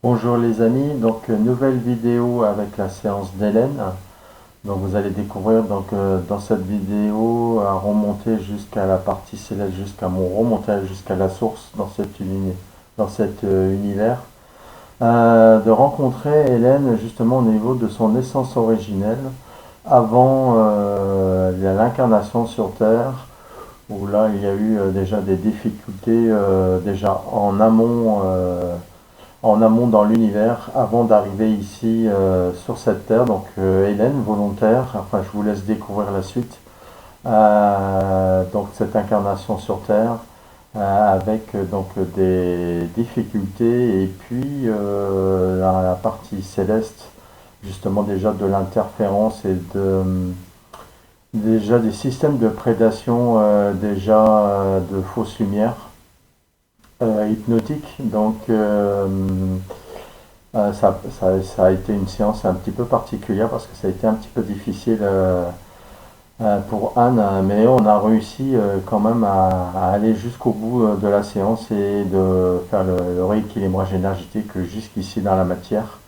Bonjour les amis, donc nouvelle vidéo avec la séance d'Hélène. Donc vous allez découvrir dans cette vidéo à remonter jusqu'à la partie céleste, jusqu'à mon remontage jusqu'à la source dans cet univers. De rencontrer Hélène justement au niveau de son essence originelle avant l'incarnation sur Terre, où là il y a eu déjà des difficultés déjà en amont dans l'univers avant d'arriver ici sur cette terre. Donc Hélène, volontaire, enfin je vous laisse découvrir la suite. Donc cette incarnation sur terre avec donc des difficultés et puis la partie céleste justement déjà de l'interférence et déjà des systèmes de prédation de fausses lumières hypnotique. Donc ça a été une séance un petit peu particulière parce que ça a été un petit peu difficile pour Anne, mais on a réussi quand même à aller jusqu'au bout de la séance et de faire le rééquilibrage énergétique jusqu'ici dans la matière.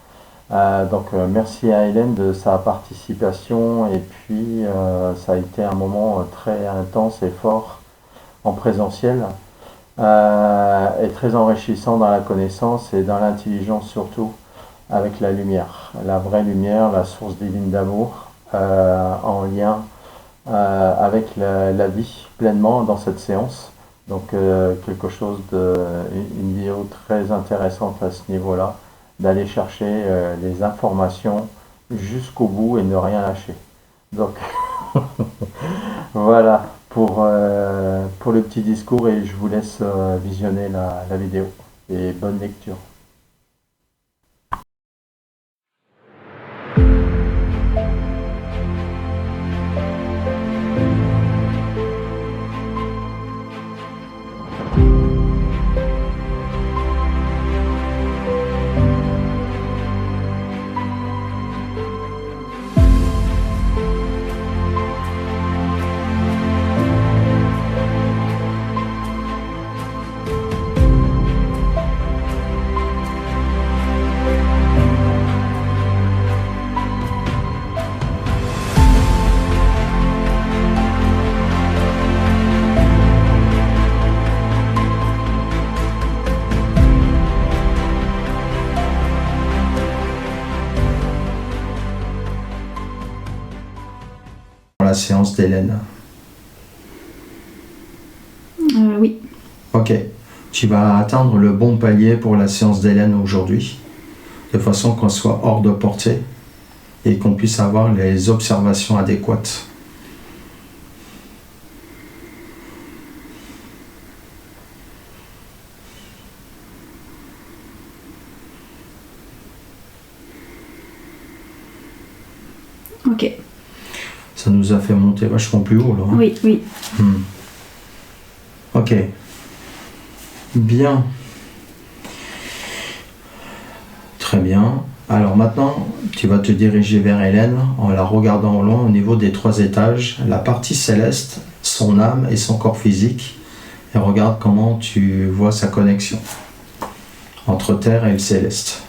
Merci à Hélène de sa participation et puis ça a été un moment très intense et fort en présentiel. Est très enrichissant dans la connaissance et dans l'intelligence surtout avec la lumière, la vraie lumière, la source divine d'amour en lien avec la vie pleinement dans cette séance. Donc une vidéo très intéressante à ce niveau-là, d'aller chercher les informations jusqu'au bout et ne rien lâcher. Donc voilà pour le petit discours et je vous laisse visionner la vidéo et bonne lecture. La séance d'Hélène. Oui. Ok. Tu vas atteindre le bon palier pour la séance d'Hélène aujourd'hui, de façon qu'on soit hors de portée et qu'on puisse avoir les observations adéquates. Ok. Ça nous a fait monter vachement plus haut là. Hein. Oui, oui. Ok. Bien. Très bien. Alors maintenant, tu vas te diriger vers Hélène en la regardant au loin au niveau des 3 étages, la partie céleste, son âme et son corps physique. Et regarde comment tu vois sa connexion entre terre et le céleste.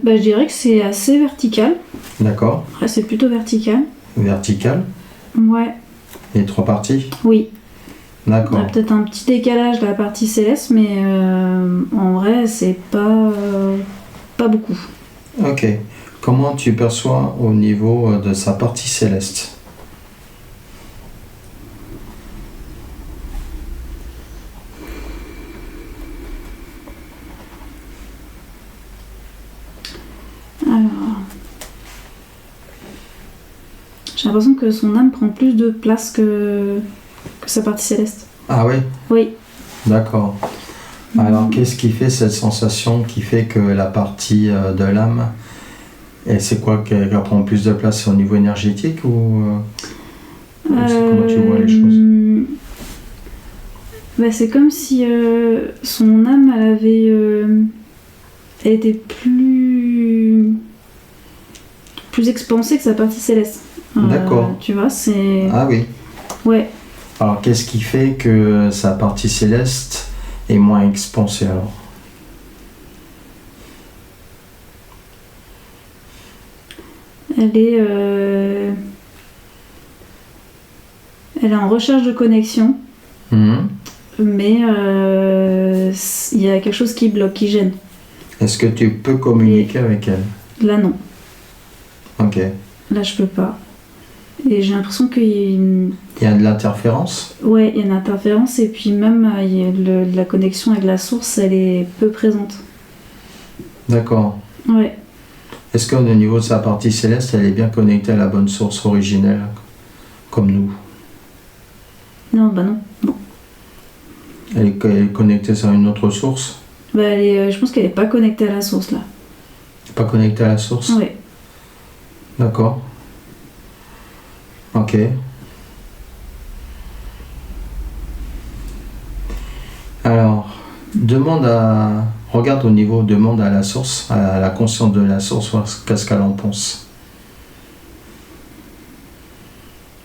Je dirais que c'est assez vertical. D'accord. Après, c'est plutôt vertical. Vertical. Ouais. Les 3 parties. Oui. D'accord. On a peut-être un petit décalage de la partie céleste, mais en vrai, c'est pas beaucoup. Ok. Comment tu perçois au niveau de sa partie céleste? J'ai l'impression que son âme prend plus de place que sa partie céleste. Ah oui? Oui. D'accord. Alors qu'est-ce qui fait cette sensation qui fait que la partie de l'âme, et c'est quoi qu'elle prend plus de place? C'est au niveau énergétique ou c'est comment tu vois les choses? C'est comme si son âme elle était plus expansée que sa partie céleste. D'accord. Tu vois, c'est... Ah oui. Ouais. Alors, qu'est-ce qui fait que sa partie céleste est moins expansée alors? Elle est, elle est en recherche de connexion, mais il y a quelque chose qui bloque, qui gêne. Est-ce que tu peux communiquer avec elle? Là, non. Ok. Là, je peux pas. Et j'ai l'impression qu'il Il y a de l'interférence? ouais, il y a une interférence, et puis même il y a la connexion avec la source, elle est peu présente. D'accord. Ouais. Est-ce qu'au niveau de sa partie céleste, elle est bien connectée à la bonne source originelle, comme nous? Non, bah non. Non. Elle est connectée sur une autre source? Bah, je pense qu'elle est pas connectée à la source, là. Pas connectée à la source? Ouais. D'accord. Ok. Alors, regarde au niveau, demande à la source, à la conscience de la source, voir qu'est-ce qu'elle en pense.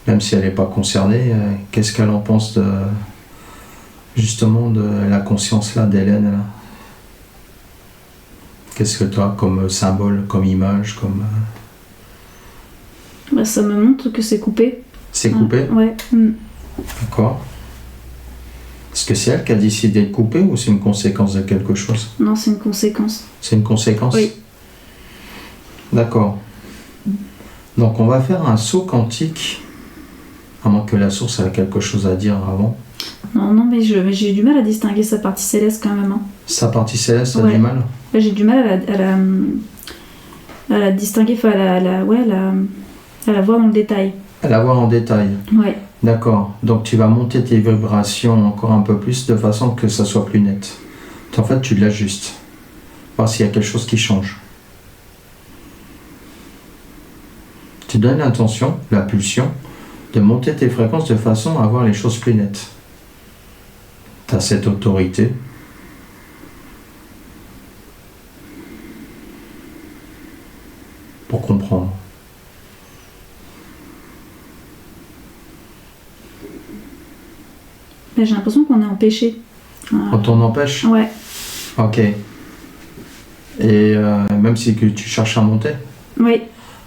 Même si elle n'est pas concernée, qu'est-ce qu'elle en pense justement de la conscience là d'Hélène là? Qu'est-ce que tu as comme symbole, comme image, comme... Bah, ça me montre que c'est coupé. C'est coupé? Ouais. D'accord. Est-ce que c'est elle qui a décidé de couper ou c'est une conséquence de quelque chose? Non, c'est une conséquence. C'est une conséquence? Oui. D'accord. Donc on va faire un saut quantique, à moins que la source ait quelque chose à dire avant. Non, mais j'ai du mal à distinguer sa partie céleste quand même. Hein. Sa partie céleste a Ouais. du mal? Là, j'ai du mal à la distinguer, enfin à la voir dans le détail. À la voir en détail. Ouais. D'accord. Donc tu vas monter tes vibrations encore un peu plus de façon que ça soit plus net. En fait, tu l'ajustes. Voir s'il y a quelque chose qui change. Tu donnes l'intention, la pulsion, de monter tes fréquences de façon à voir les choses plus nettes. Tu as cette autorité. Pour comprendre. Mais j'ai l'impression qu'on est empêché. Quand on empêche? Ouais. Ok. Et même si que tu cherches à monter? Oui.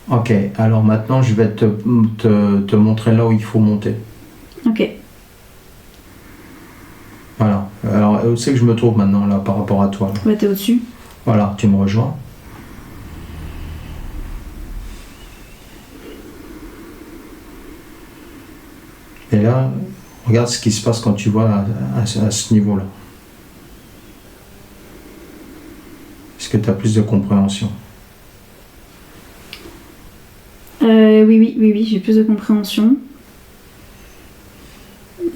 Ok. Alors maintenant, je vais te montrer là où il faut monter. Ok. Voilà. Alors, où c'est que je me trouve maintenant, là, par rapport à toi là? Ouais, t'es au-dessus. Voilà, tu me rejoins. Et là, regarde ce qui se passe quand tu vois à ce niveau-là. Est-ce que tu as plus de compréhension? Oui, j'ai plus de compréhension.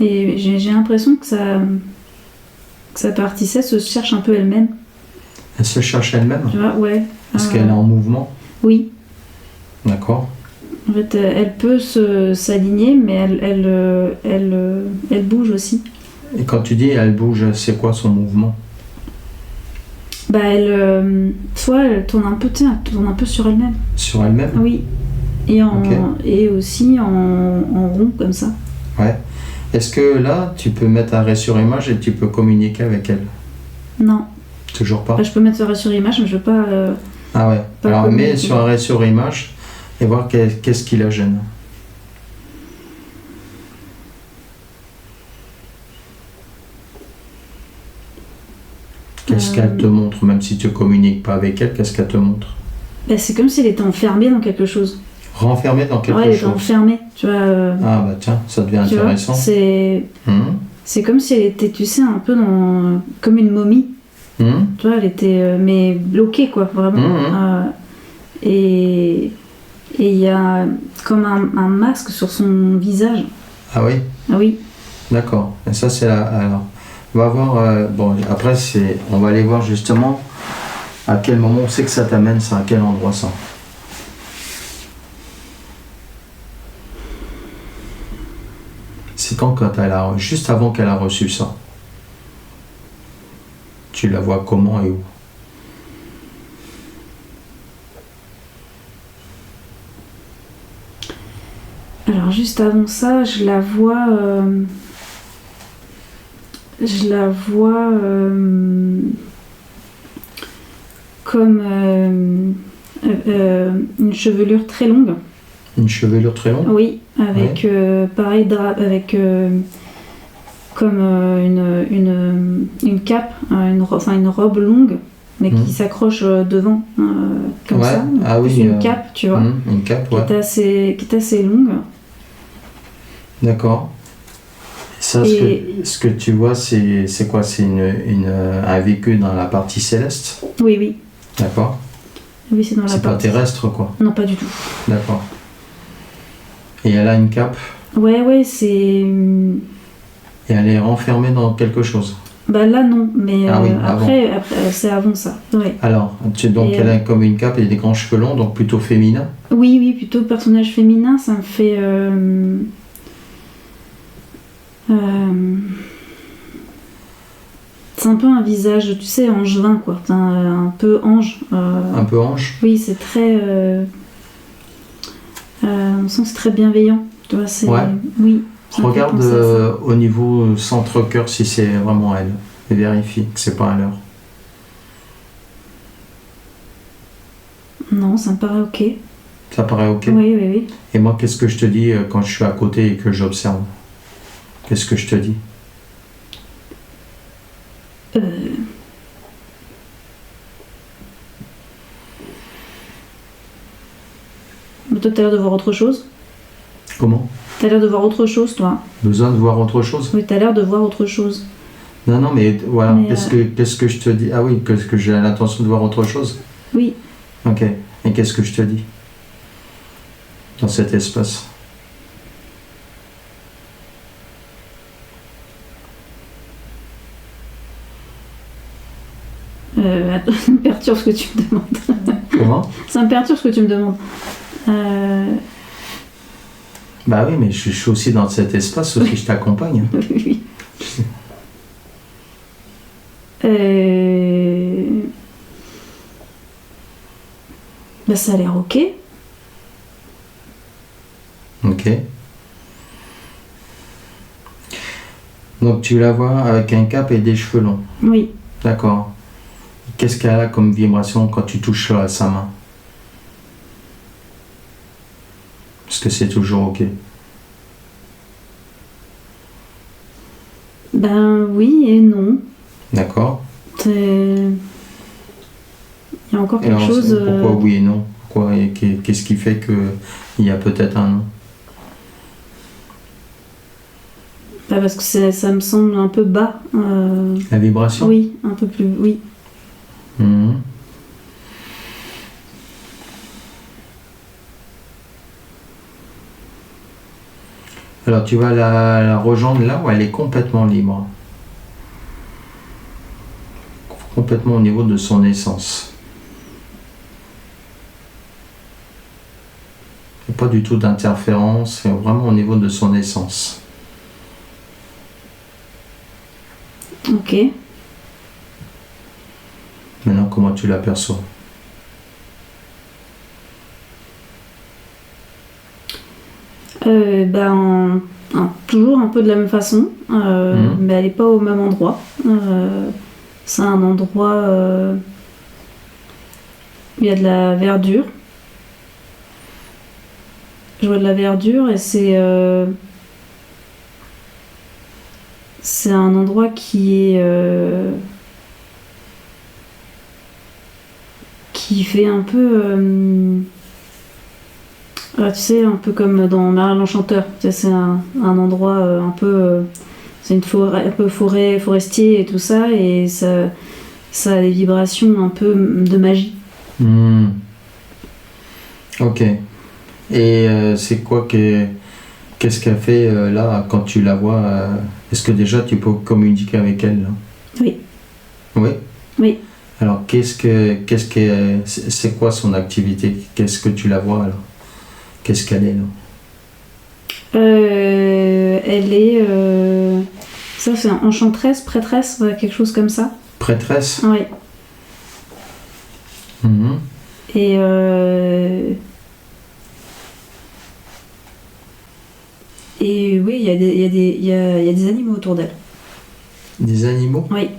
Et j'ai l'impression que sa partie celle se cherche un peu elle-même. Elle se cherche elle-même? Tu vois, ouais. Est-ce qu'elle est en mouvement? Oui. D'accord. En fait, elle peut s'aligner, mais elle bouge aussi. Et quand tu dis elle bouge, c'est quoi son mouvement? Bah, soit elle tourne un peu, tu sais, elle tourne un peu sur elle-même. Sur elle-même? Oui. Et, Ok. et aussi en rond, comme ça. Ouais. Est-ce que là, tu peux mettre arrêt sur image et tu peux communiquer avec elle? Non. Toujours pas? Bah, je peux mettre arrêt sur image, mais je veux pas... Ah ouais. pas Alors mets communiquer. sur arrêt sur image et voir qu'est-ce qui la gêne. Qu'est-ce qu'elle te montre, même si tu communiques pas avec elle, qu'est-ce qu'elle te montre? Bah, c'est comme si elle était enfermée dans quelque chose. Renfermée dans quelque Ouais, elle était chose. enfermée, tu vois. Ah bah tiens, ça devient tu vois, intéressant. c'est comme si elle était, tu sais, un peu comme une momie. Tu vois, elle était mais bloquée, quoi, vraiment. Et il y a comme un masque sur son visage. Ah oui? Ah oui. D'accord. Et ça, c'est la... Alors, on va voir... bon, après, on va aller voir justement à quel moment on sait que ça t'amène, ça, à quel endroit ça. C'est quand juste avant qu'elle a reçu ça. Tu la vois comment et où? Alors Alors juste avant ça, je la vois comme une chevelure très longue. Une chevelure très longue? Oui, avec pareil, avec comme une cape, une robe longue, mais qui s'accroche devant, comme ça. Ah oui, une cape, tu vois. Une cape, qui est assez longue. D'accord. Ça, ce que tu vois, c'est quoi? C'est un véhicule dans la partie céleste? Oui, oui. D'accord. Oui, c'est dans la partie... C'est pas terrestre, quoi? Non, pas du tout. D'accord. Et elle a une cape? Ouais, c'est... Et elle est renfermée dans quelque chose? Bah là, non, mais après, c'est avant ça. Ouais. Alors, elle a comme une cape et des grands cheveux longs, donc plutôt féminin? Oui, plutôt personnage féminin, ça me fait... c'est un peu un visage, tu sais, angevin, quoi. Un peu ange. Un peu ange? Oui, c'est très... on sent que c'est très bienveillant. Tu vois, c'est... Ouais. Oui. Regarde au niveau centre-cœur si c'est vraiment elle. Et vérifie que c'est pas un leurre. Non, ça me paraît ok. Ça paraît ok? Oui. Et moi, qu'est-ce que je te dis quand je suis à côté et que j'observe? Qu'est-ce que je te dis? Toi, t'as l'air de voir autre chose. Comment? T'as l'air de voir autre chose, toi. Besoin de voir autre chose? Oui, t'as l'air de voir autre chose. Non, mais voilà. Qu'est-ce que je te dis? Ah oui, que j'ai l'intention de voir autre chose? Oui. Ok. Et qu'est-ce que je te dis? Dans cet espace? Attends, ça me perturbe ce que tu me demandes. Comment? Ça me perturbe ce que tu me demandes. Bah oui, mais je suis aussi dans cet espace aussi, je t'accompagne. Oui. Bah ça a l'air ok. Ok. Donc tu la vois avec un cap et des cheveux longs. Oui. D'accord. Qu'est-ce qu'elle a comme vibration quand tu touches à sa main? Est-ce que c'est toujours ok? Ben oui et non. D'accord. Il y a encore quelque chose... Pourquoi oui et non? Qu'est-ce qui fait qu'il y a peut-être un non? Bah parce que ça me semble un peu bas. La vibration? Oui, un peu plus... Oui. Alors tu vas la rejoindre là où elle est complètement libre. Complètement au niveau de son essence. Il n'y a pas du tout d'interférence, c'est vraiment au niveau de son essence. Ok. Maintenant, comment tu l'aperçois? Toujours un peu de la même façon, mais elle n'est pas au même endroit. C'est un endroit où il y a de la verdure. Je vois de la verdure et c'est un endroit qui fait un peu tu sais, un peu comme dans Merlin l'Enchanteur. C'est un endroit un peu c'est une forêt, un peu forestier et tout ça, et ça a des vibrations un peu de magie. Ok. Et c'est quoi qu'est-ce qu'elle fait là quand tu la vois Est-ce que déjà tu peux communiquer avec elle là? Oui. Oui. Oui. Alors c'est quoi son activité? Qu'est-ce que tu la vois alors? Qu'est-ce qu'elle est là? Elle est ça c'est enchanteresse, prêtresse, quelque chose comme ça. Prêtresse? Oui. Et Et oui, il y a des animaux autour d'elle. Des animaux? Oui.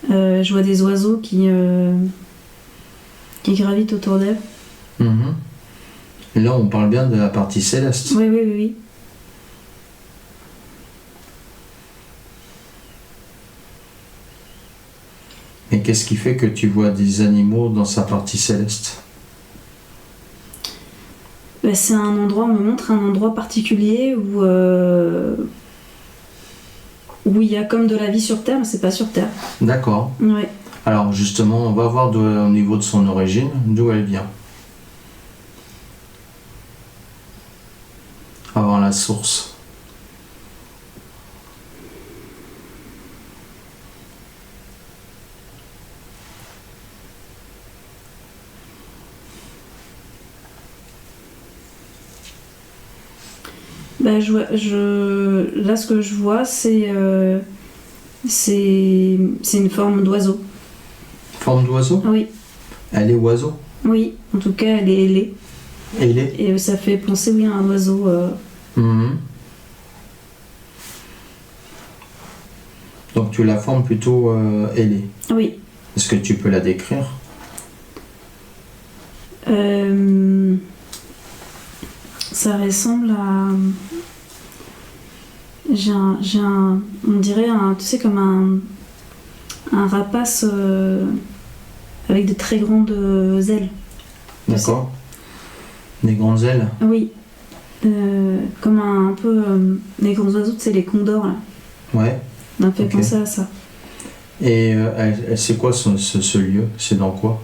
Je vois des oiseaux qui gravitent autour d'elle. Et là, on parle bien de la partie céleste. Oui, oui, oui, oui. Et qu'est-ce qui fait que tu vois des animaux dans sa partie céleste? C'est un endroit, on me montre un endroit particulier où il y a comme de la vie sur Terre, mais c'est pas sur Terre. D'accord. Ouais. Alors justement, on va voir au niveau de son origine, d'où elle vient. Avant la source. Là, ce que je vois, c'est une forme d'oiseau. Forme d'oiseau? Oui. Elle est oiseau? Oui, en tout cas, elle est ailée. Ailée? Et ça fait penser, oui, à un oiseau. Donc tu la formes plutôt ailée? Oui. Est-ce que tu peux la décrire? Ça ressemble à... on dirait tu sais, comme un rapace avec de très grandes ailes. D'accord. Des grandes ailes? Oui. Comme un peu les grands oiseaux, tu sais, les condors là. Ouais. Ça me fait penser à ça. Et c'est quoi ce lieu? C'est dans quoi?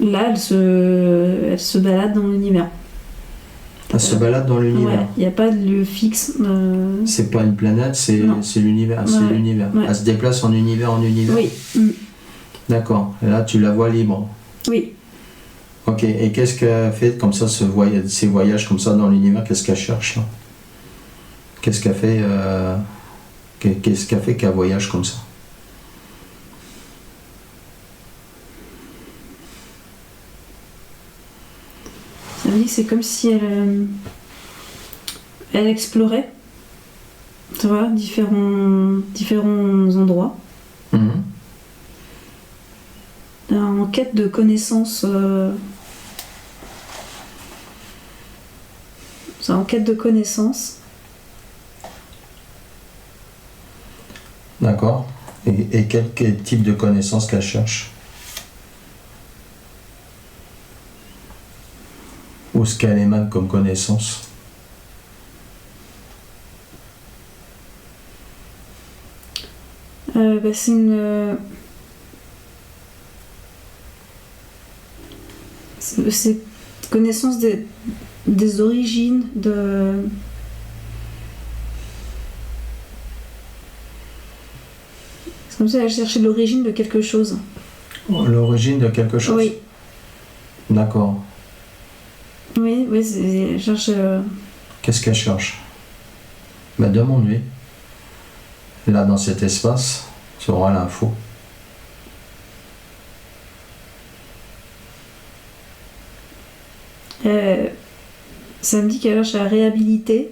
Là, elle se balade dans l'univers. Elle se balade dans l'univers? Ouais, il n'y a pas de lieu fixe. C'est pas une planète, c'est l'univers. C'est l'univers. Ouais. Elle se déplace en univers en univers? Oui. D'accord. Et là, tu la vois libre? Oui. Ok. Et qu'est-ce qu'elle fait comme ça, ces voyages comme ça dans l'univers? Qu'est-ce qu'elle cherche là? Qu'est-ce qu'elle fait qu'elle voyage comme ça? Ça veut dire que c'est comme si elle explorait, tu vois, différents endroits. En quête de connaissances. C'est en quête de connaissances. D'accord. Et quel type de connaissances qu'elle cherche? Ou ce qu'elle émane comme connaissance? C'est une... c'est connaissance des origines de... C'est comme si elle cherchait l'origine de quelque chose. L'origine de quelque chose? Oui. D'accord. Oui, elle cherche... Qu'est-ce qu'elle cherche? Demande-lui. Là, dans cet espace, tu auras l'info. Ça me dit qu'elle cherche à réhabiliter.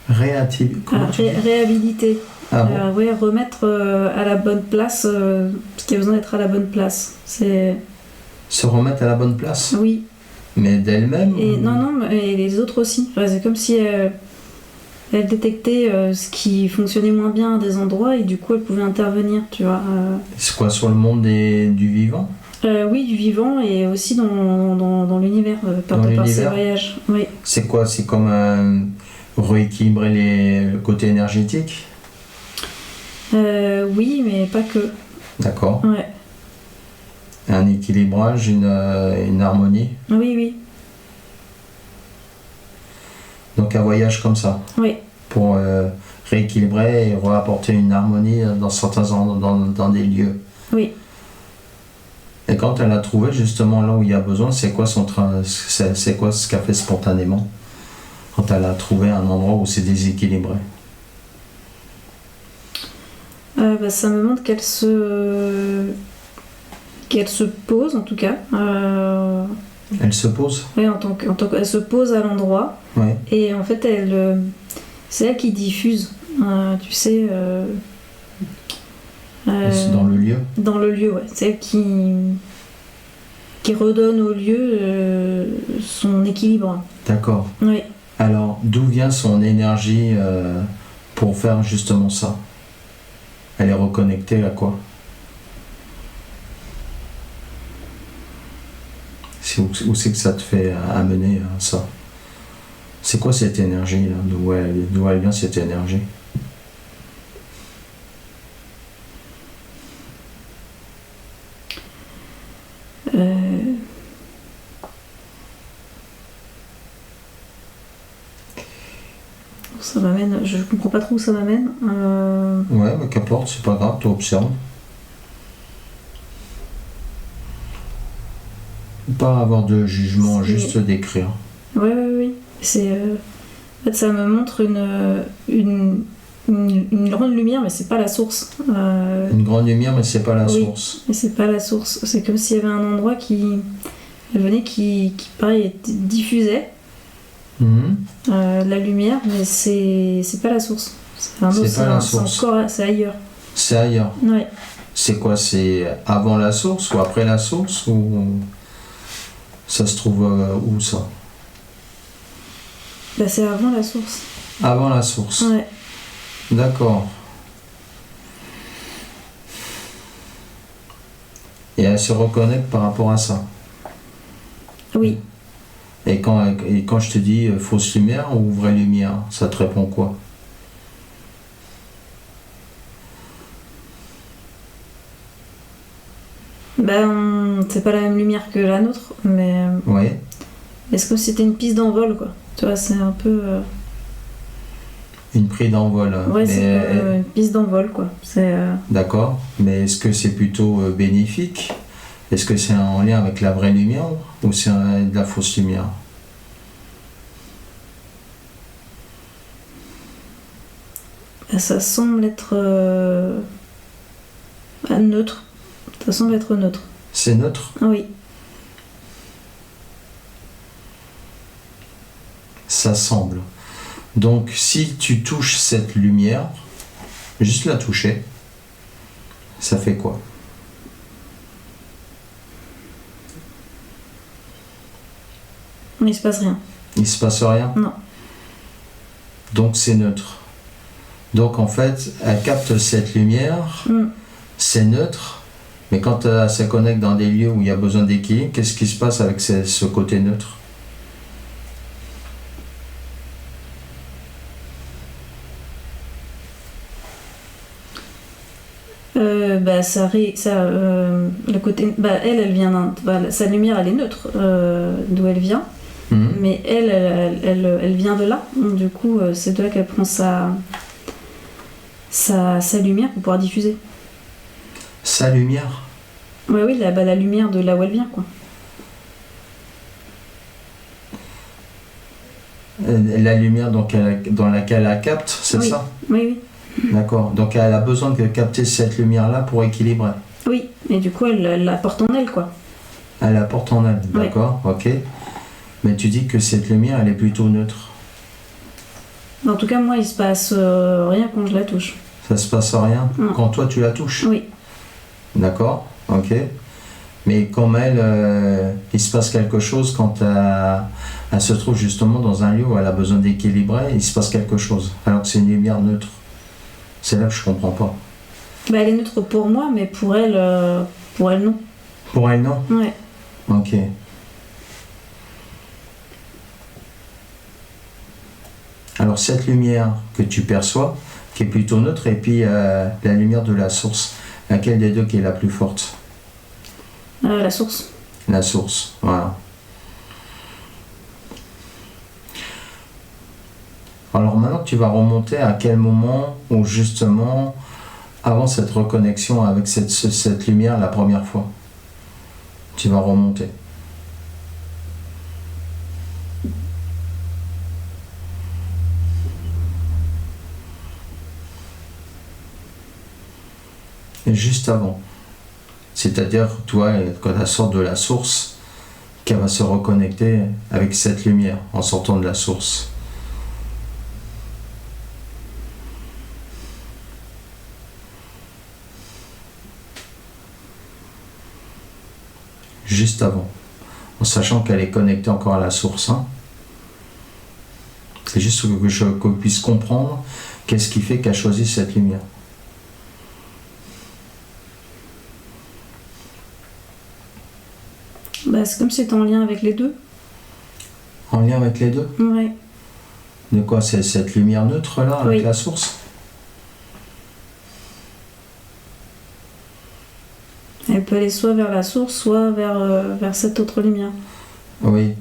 Réhabiliter. Ouais, remettre à la bonne place ce qui a besoin d'être à la bonne place. C'est... Se remettre à la bonne place? Oui. Mais d'elle-même? Non, et les autres aussi. Enfin, c'est comme si elle détectait ce qui fonctionnait moins bien à des endroits et du coup elle pouvait intervenir, tu vois. C'est quoi, sur le monde du vivant? Oui, du vivant et aussi dans l'univers, par ses voyages. Oui. C'est quoi? C'est comme rééquilibrer le côté énergétique? Oui, mais pas que. D'accord. Ouais. Un équilibrage, une harmonie? Oui, oui. Donc un voyage comme ça? Oui. Pour rééquilibrer et rapporter une harmonie dans certains endroits, dans des lieux? Oui. Et quand elle a trouvé justement là où il y a besoin, c'est quoi c'est quoi ce qu'elle fait spontanément? quand elle a trouvé un endroit où c'est déséquilibré? Ça me montre qu'elle se pose en tout cas. Elle se pose? Oui, elle se pose à l'endroit. Ouais. Et en fait, c'est elle qui diffuse. Tu sais. Dans le lieu? Dans le lieu, ouais. C'est elle qui redonne au lieu son équilibre. D'accord. Oui. Alors, d'où vient son énergie pour faire justement ça? Elle est reconnectée à quoi? Où c'est que ça te fait amener à ça? C'est quoi cette énergie là? D'où elle vient cette énergie? Ça m'amène, je comprends pas trop où ça m'amène. Ouais, mais qu'importe, c'est pas grave, tu observes. Pas avoir de jugement, juste d'écrire. Oui. C'est, en fait, ça me montre une grande lumière, mais c'est pas la source. Une grande lumière, mais c'est pas la source. Mais c'est pas la source. C'est comme s'il y avait un endroit qui pareil, diffusait la lumière, mais c'est pas la source. C'est ailleurs. C'est ailleurs. Ouais. C'est quoi? C'est avant la source ou après la source, ou ça se trouve où ça? C'est avant la source. Avant la source. Ouais. D'accord. Et elle se reconnecte par rapport à ça. Oui. Et quand je te dis fausse lumière ou vraie lumière, ça te répond quoi? C'est pas la même lumière que la nôtre, mais. Ouais. Est-ce que c'était une piste d'envol, quoi? Tu vois, c'est un peu. Une prise d'envol. Ouais, c'est une piste d'envol, quoi. D'accord. Mais est-ce que c'est plutôt bénéfique? Est-ce que c'est en lien avec la vraie lumière ou c'est de la fausse lumière? Ça semble être neutre. Ça semble être neutre. C'est neutre? Oui. Ça semble. Donc si tu touches cette lumière, juste la toucher, ça fait quoi? Il se passe rien. Il se passe rien? Non. Donc c'est neutre. Donc en fait, elle capte cette lumière, c'est neutre, mais quand elle se connecte dans des lieux où il y a besoin d'équilibre, qu'est-ce qui se passe avec ce côté neutre? Le côté, elle vient sa lumière, elle est neutre d'où elle vient, mais elle vient de là. Du coup, c'est de là qu'elle prend sa lumière pour pouvoir diffuser. Sa lumière? Oui, la lumière de là où elle vient, quoi. La lumière dans laquelle elle capte, c'est ça? Oui. D'accord. Donc elle a besoin de capter cette lumière-là pour équilibrer. Oui, et du coup elle la porte en elle, quoi. Elle la porte en elle, d'accord, ok. Mais tu dis que cette lumière, elle est plutôt neutre. En tout cas, moi, il se passe rien quand je la touche. Ça se passe rien quand toi tu la touches? Oui. D'accord, ok. Mais comme elle, il se passe quelque chose quand elle se trouve justement dans un lieu où elle a besoin d'équilibrer, il se passe quelque chose, alors que c'est une lumière neutre. C'est là que je comprends pas. Elle est neutre pour moi, mais pour elle non. Pour elle, non? Ouais. Ok. Alors cette lumière que tu perçois, qui est plutôt neutre, et puis la lumière de la source, laquelle des deux qui est la plus forte? La source. La source, voilà. Alors maintenant tu vas remonter à quel moment où justement, avant cette reconnexion avec cette lumière la première fois, tu vas remonter. Et juste avant. C'est-à-dire, toi, quand elle sort de la source, qu'elle va se reconnecter avec cette lumière en sortant de la source. Juste avant. En sachant qu'elle est connectée encore à la source. Hein. C'est juste que je puisse comprendre qu'est-ce qui fait qu'elle choisit cette lumière. Bah, c'est comme si c'était en lien avec les deux. En lien avec les deux? Ouais. De quoi? C'est cette lumière neutre là, avec la source? Elle peut aller soit vers la source, soit vers cette autre lumière. Oui,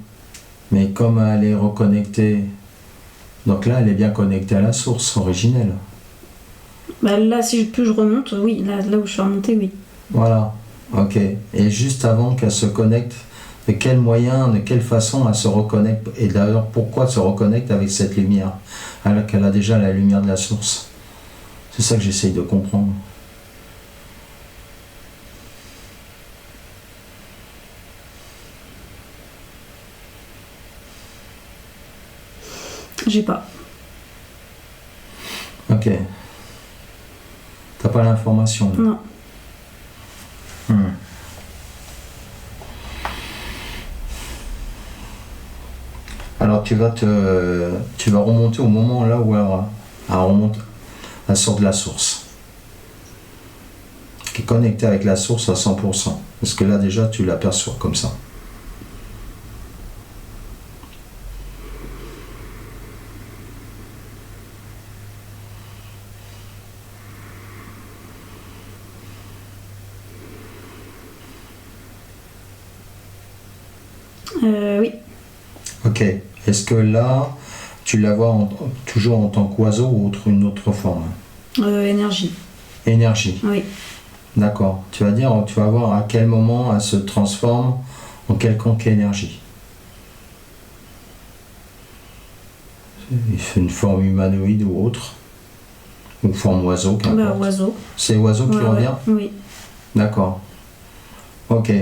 mais comme elle est reconnectée, donc là elle est bien connectée à la source originelle. Bah là, si je remonte, oui, là où je suis remontée, oui. Voilà, ok. Et juste avant qu'elle se connecte, de quel moyen, de quelle façon elle se reconnecte, et d'ailleurs pourquoi elle se reconnecte avec cette lumière, alors qu'elle a déjà la lumière de la source? C'est ça que j'essaye de comprendre. J'ai pas. Ok. T'as pas l'information? Non. Alors tu vas remonter au moment là où elle sort de la source. Qui est connectée avec la source à 100%. Parce que là déjà tu l'aperçois comme ça. Oui. Ok. Est-ce que là, tu la vois toujours en tant qu'oiseau ou une autre forme? Énergie. Énergie. Oui. D'accord. Tu vas voir à quel moment elle se transforme en quelconque énergie. C'est une forme humanoïde ou autre? Ou forme oiseau, qu'importe. Oiseau. C'est oiseau qui revient? Oui. D'accord. Ok.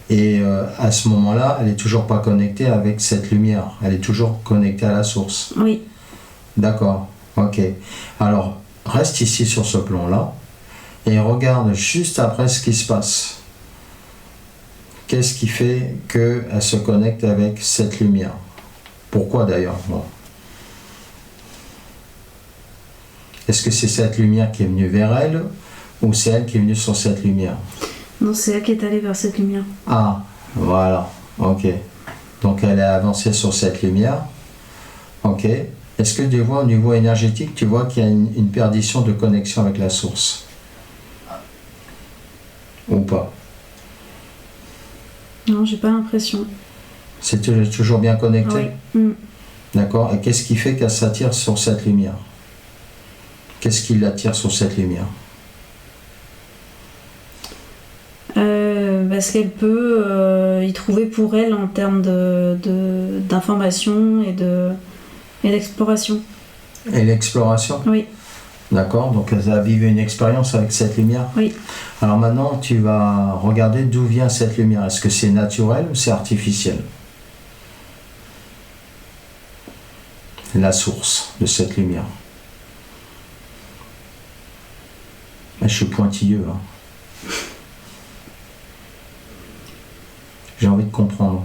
Et à ce moment-là, elle n'est toujours pas connectée avec cette lumière. Elle est toujours connectée à la source. Oui. D'accord. Ok. Alors, reste ici sur ce plan-là et regarde juste après ce qui se passe. Qu'est-ce qui fait qu'elle se connecte avec cette lumière? Pourquoi d'ailleurs? Bon. Est-ce que c'est cette lumière qui est venue vers elle ou c'est elle qui est venue sur cette lumière? Non, c'est elle qui est allée vers cette lumière. Ah, voilà, ok. Donc elle est avancée sur cette lumière. Ok. Est-ce que tu vois au niveau énergétique, tu vois qu'il y a une perdition de connexion avec la source? Ou pas? Non, j'ai pas l'impression. C'est toujours bien connecté? Oui. D'accord. Et qu'est-ce qui fait qu'elle s'attire sur cette lumière? Qu'est-ce qui l'attire sur cette lumière? Parce qu'elle peut y trouver pour elle en termes d'information et d'exploration. Et l'exploration? Oui. D'accord, donc elle a vécu une expérience avec cette lumière? Oui. Alors maintenant, tu vas regarder d'où vient cette lumière. Est-ce que c'est naturel ou c'est artificiel? La source de cette lumière. Je suis pointilleux. Hein. J'ai envie de comprendre.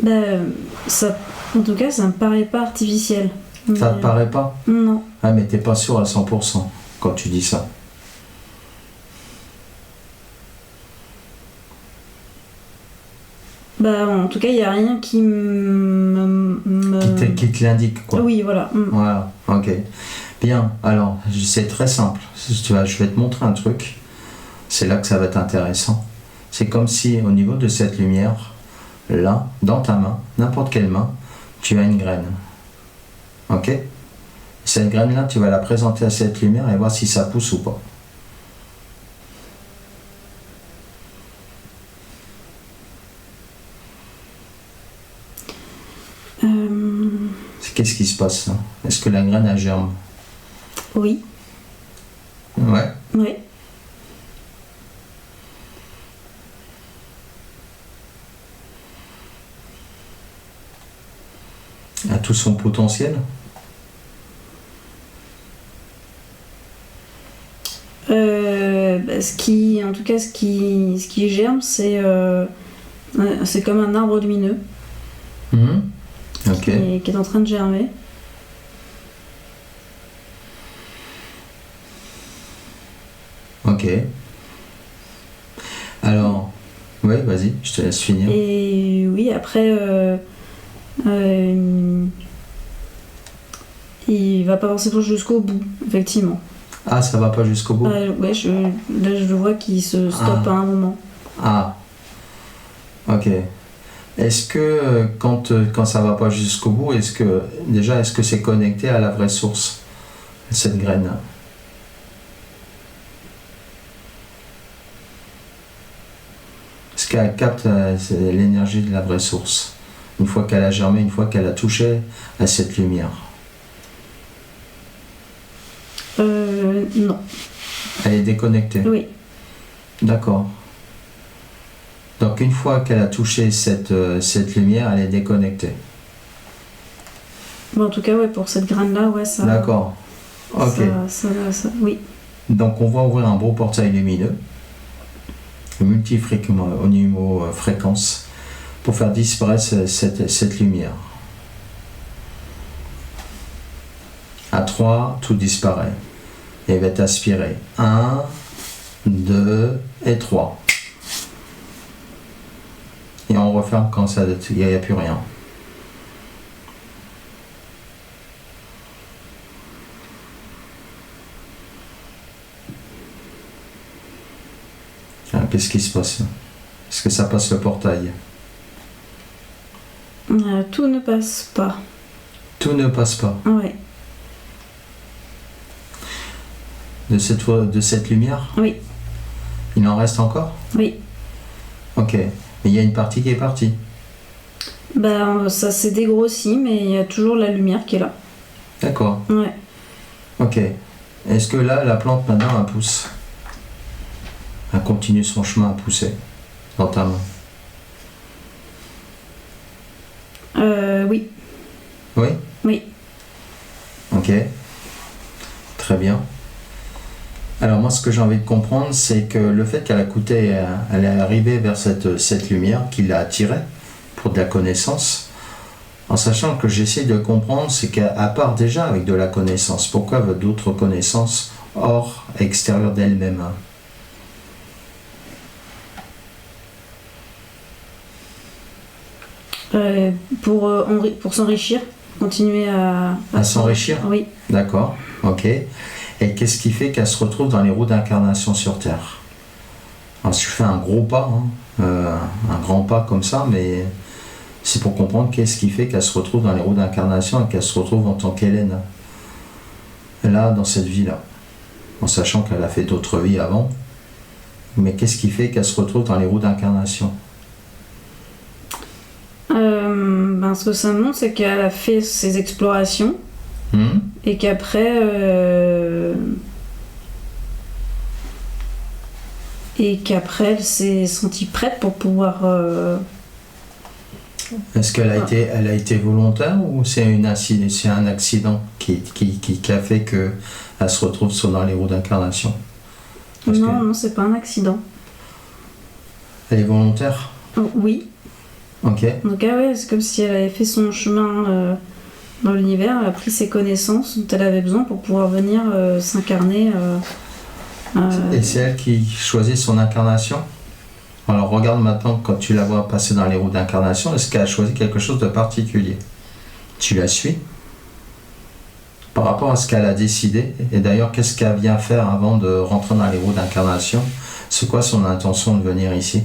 En tout cas, ça me paraît pas artificiel. Ça te paraît pas? Non. Ah, mais t'es pas sûr à 100% quand tu dis ça. En tout cas, il n'y a rien qui Qui te l'indique, quoi. Oui, voilà. Voilà, ok. Bien, alors, c'est très simple. Je vais te montrer un truc. C'est là que ça va être intéressant. C'est comme si, au niveau de cette lumière, là, dans ta main, n'importe quelle main, tu as une graine. Ok? Cette graine-là, tu vas la présenter à cette lumière et voir si ça pousse ou pas. Euh... Qu'est-ce qui se passe là? Est-ce que la graine a germe? Oui. Ouais. Oui. À tout son potentiel. En tout cas, ce qui germe, c'est comme un arbre lumineux Ok. qui est en train de germer. Ok. Alors, ouais, vas-y, je te laisse finir. Et oui, après, il va pas forcément jusqu'au bout, effectivement. Ah, ça va pas jusqu'au bout. Ouais, là je vois qu'il se stoppe à un moment. Ah, ok. Est-ce que quand ça va pas jusqu'au bout, est-ce que c'est connecté à la vraie source, cette graine? Est-ce qu'elle capte l'énergie de la vraie source, une fois qu'elle a germé, une fois qu'elle a touché à cette lumière? Non. Elle est déconnectée? Oui. D'accord. Donc une fois qu'elle a touché cette lumière, elle est déconnectée. Bon, en tout cas, ouais, pour cette graine-là, ouais, ça... D'accord. Ok. Oui. Donc on va ouvrir un beau portail lumineux, multifréquemment, au niveau fréquence, pour faire disparaître cette lumière. À 3, tout disparaît. Et va être aspiré. 1, 2 et 3. Et on referme quand il n'y a plus rien. Qu'est-ce qui se passe? Est-ce que ça passe le portail? Tout ne passe pas. Tout ne passe pas. Ouais. De cette lumière? Oui. Il en reste encore? Oui. Ok. Mais il y a une partie qui est partie. Ça s'est dégrossi, mais il y a toujours la lumière qui est là. D'accord. Ouais. Ok. Est-ce que là, la plante maintenant, elle pousse? Elle continue son chemin à pousser dans ta main? Oui. Oui? Oui. Ok. Très bien. Alors moi, ce que j'ai envie de comprendre, c'est que le fait qu'elle elle est arrivée vers cette lumière qui l'a attirée pour de la connaissance, en sachant que j'essaie de comprendre, c'est qu'elle part déjà avec de la connaissance. Pourquoi elle veut d'autres connaissances hors, extérieures d'elle-même? Pour s'enrichir, continuer à s'enrichir? Oui. D'accord, ok. Et qu'est-ce qui fait qu'elle se retrouve dans les roues d'incarnation sur Terre? Alors, je fais un gros pas, un grand pas comme ça, mais c'est pour comprendre qu'est-ce qui fait qu'elle se retrouve dans les roues d'incarnation et qu'elle se retrouve en tant qu'Hélène, là, dans cette vie-là, en sachant qu'elle a fait d'autres vies avant. Mais qu'est-ce qui fait qu'elle se retrouve dans les roues d'incarnation? Ce que ça montre, c'est qu'elle a fait ses explorations et qu'après elle s'est sentie prête pour pouvoir... Est-ce qu'elle a été volontaire ou c'est un accident qui a fait qu'elle se retrouve dans les roues d'incarnation? Non, c'est pas un accident. Elle est volontaire? Oui. Ok. Donc c'est comme si elle avait fait son chemin dans l'univers, elle a pris ses connaissances dont elle avait besoin pour pouvoir venir s'incarner. Et c'est elle qui choisit son incarnation? Alors regarde maintenant, quand tu la vois passer dans les roues d'incarnation, est-ce qu'elle a choisi quelque chose de particulier? Tu la suis par rapport à ce qu'elle a décidé, et d'ailleurs qu'est-ce qu'elle vient faire avant de rentrer dans les roues d'incarnation? C'est quoi son intention de venir ici?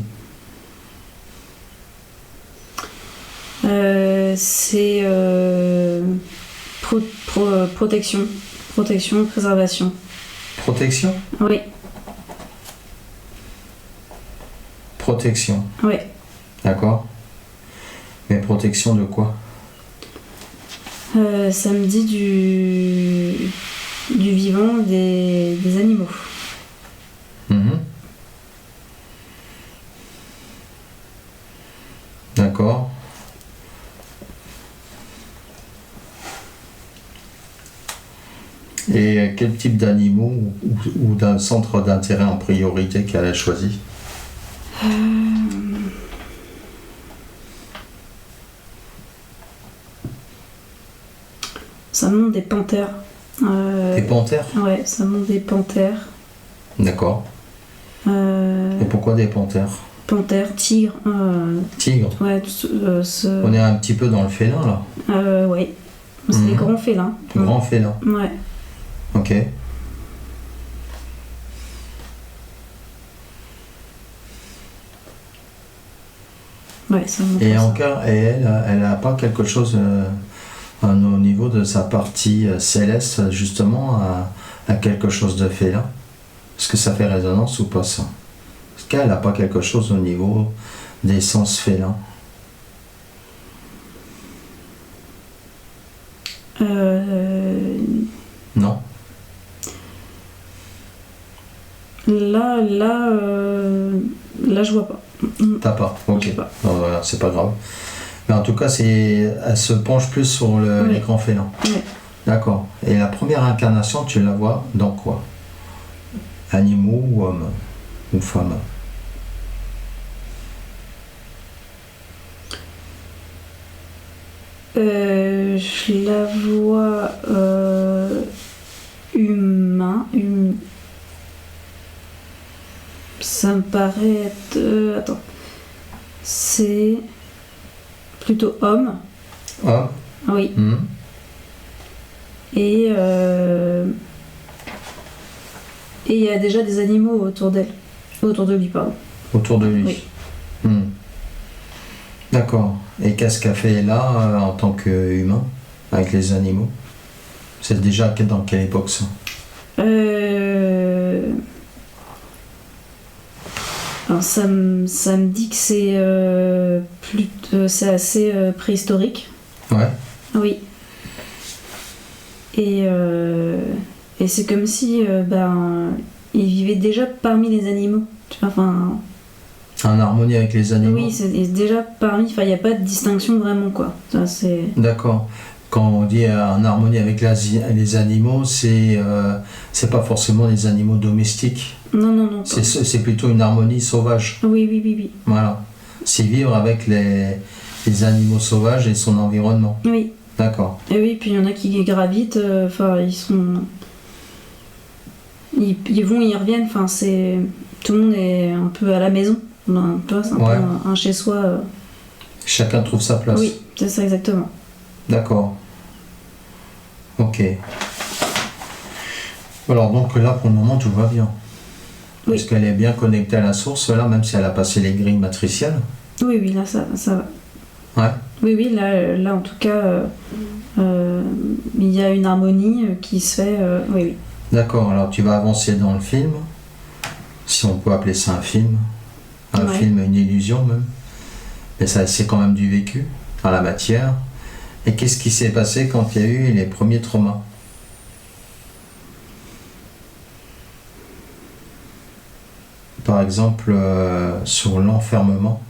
C'est protection, préservation. Protection? Oui. Protection? Oui. D'accord. Mais protection de quoi? Ça me dit du vivant, des animaux. Et quel type d'animaux ou d'un centre d'intérêt en priorité qu'elle a choisi? Ça monte des panthères. Des panthères? Ouais, ça monte des panthères. D'accord. Et pourquoi des panthères? Panthères, tigres. Tigres? Ouais, On est un petit peu dans le félin là. Ouais. C'est des grands félins. Grands félins. Ouais. Ok. Ouais, ça monte. Et encore, et elle a pas quelque chose au niveau de sa partie céleste justement à quelque chose de félin? Est-ce que ça fait résonance ou pas ça? Est-ce qu'elle n'a pas quelque chose au niveau des sens félins? Non. Là, je vois pas. T'as pas, ok. Pas. Non, voilà, c'est pas grave. Mais en tout cas, elle se penche plus sur les grands félins. Ouais. D'accord. Et la première incarnation, tu la vois dans quoi? Animaux ou hommes ou femmes? Je la vois humain. Ça me paraît être. Attends. C'est plutôt homme. Homme? Oui. Et il y a déjà des animaux autour d'elle. Autour de lui, pardon. Autour de lui. Oui. D'accord. Et qu'est-ce qu'elle fait là en tant qu'humain avec les animaux? C'est déjà dans quelle époque ça? Alors ça me dit que c'est assez préhistorique. Ouais. Oui. Et c'est comme si il vivait déjà parmi les animaux. Tu vois, enfin. En harmonie avec les animaux? Oui, c'est déjà parmi. Enfin, il n'y a pas de distinction vraiment, quoi. Ça, c'est. D'accord. Quand on dit en harmonie avec les animaux, c'est pas forcément les animaux domestiques. Non. C'est plutôt une harmonie sauvage. Oui. Voilà. C'est vivre avec les animaux sauvages et son environnement. Oui. D'accord. Et oui, puis il y en a qui gravitent. Enfin, ils sont. Ils vont, ils reviennent. Enfin, c'est. Tout le monde est un peu à la maison. Tu vois, c'est un peu un chez-soi. Chacun trouve sa place. Oui, c'est ça exactement. D'accord. Ok. Alors donc là pour le moment tout va bien. Oui. Est-ce qu'elle est bien connectée à la source là, même si elle a passé les grilles matricielles? Oui, là ça va. Ouais. Oui, là en tout cas il y a une harmonie qui se fait. Oui. D'accord, alors tu vas avancer dans le film, si on peut appeler ça un film. Un film, une illusion même. Mais ça c'est quand même du vécu dans la matière. Et qu'est-ce qui s'est passé quand il y a eu les premiers traumas? Par exemple, sur l'enfermement,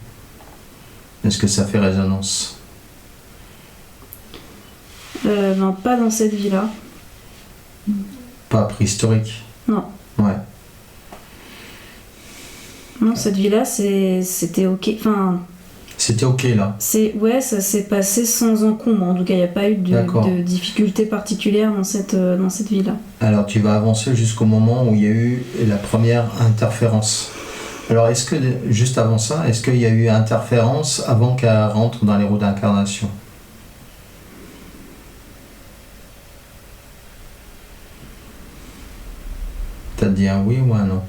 est-ce que ça fait résonance? Non, pas dans cette vie-là. Pas préhistorique? Non. Ouais. Non, cette vie-là, c'était ok. Enfin. C'était ok là? Ça s'est passé sans encombre. En tout cas, il n'y a pas eu de difficultés particulières dans cette vie-là. Alors tu vas avancer jusqu'au moment où il y a eu la première interférence. Alors est-ce que, juste avant ça, est-ce qu'il y a eu interférence avant qu'elle rentre dans les roues d'incarnation? T'as dit un oui ou un non?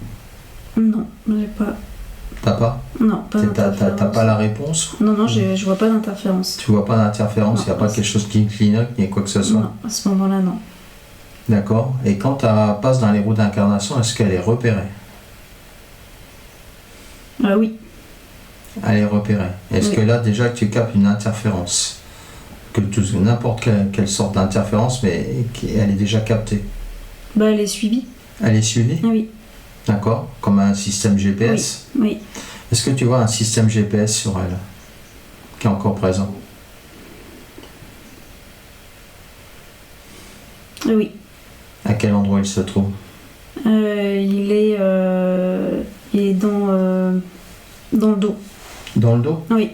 Non, j'ai pas. T'as pas? Non, pas d'interférence. T'as pas la réponse? Non, je vois pas d'interférence. Tu vois pas d'interférence? Il n'y a pas quelque chose qui clignote ni quoi que ce soit? Non, à ce moment-là, non. D'accord. Et quand elle passe dans les roues d'incarnation, est-ce qu'elle est repérée? Oui. Elle est repérée. Est-ce que là, déjà, tu captes une interférence? Que n'importe quelle sorte d'interférence, mais elle est déjà captée? Elle est suivie. Elle est suivie? Oui. D'accord. Comme un système GPS? Oui. Est-ce que tu vois un système GPS sur elle qui est encore présent? Oui. À quel endroit il se trouve? Il est dans le dos. Dans le dos? Oui.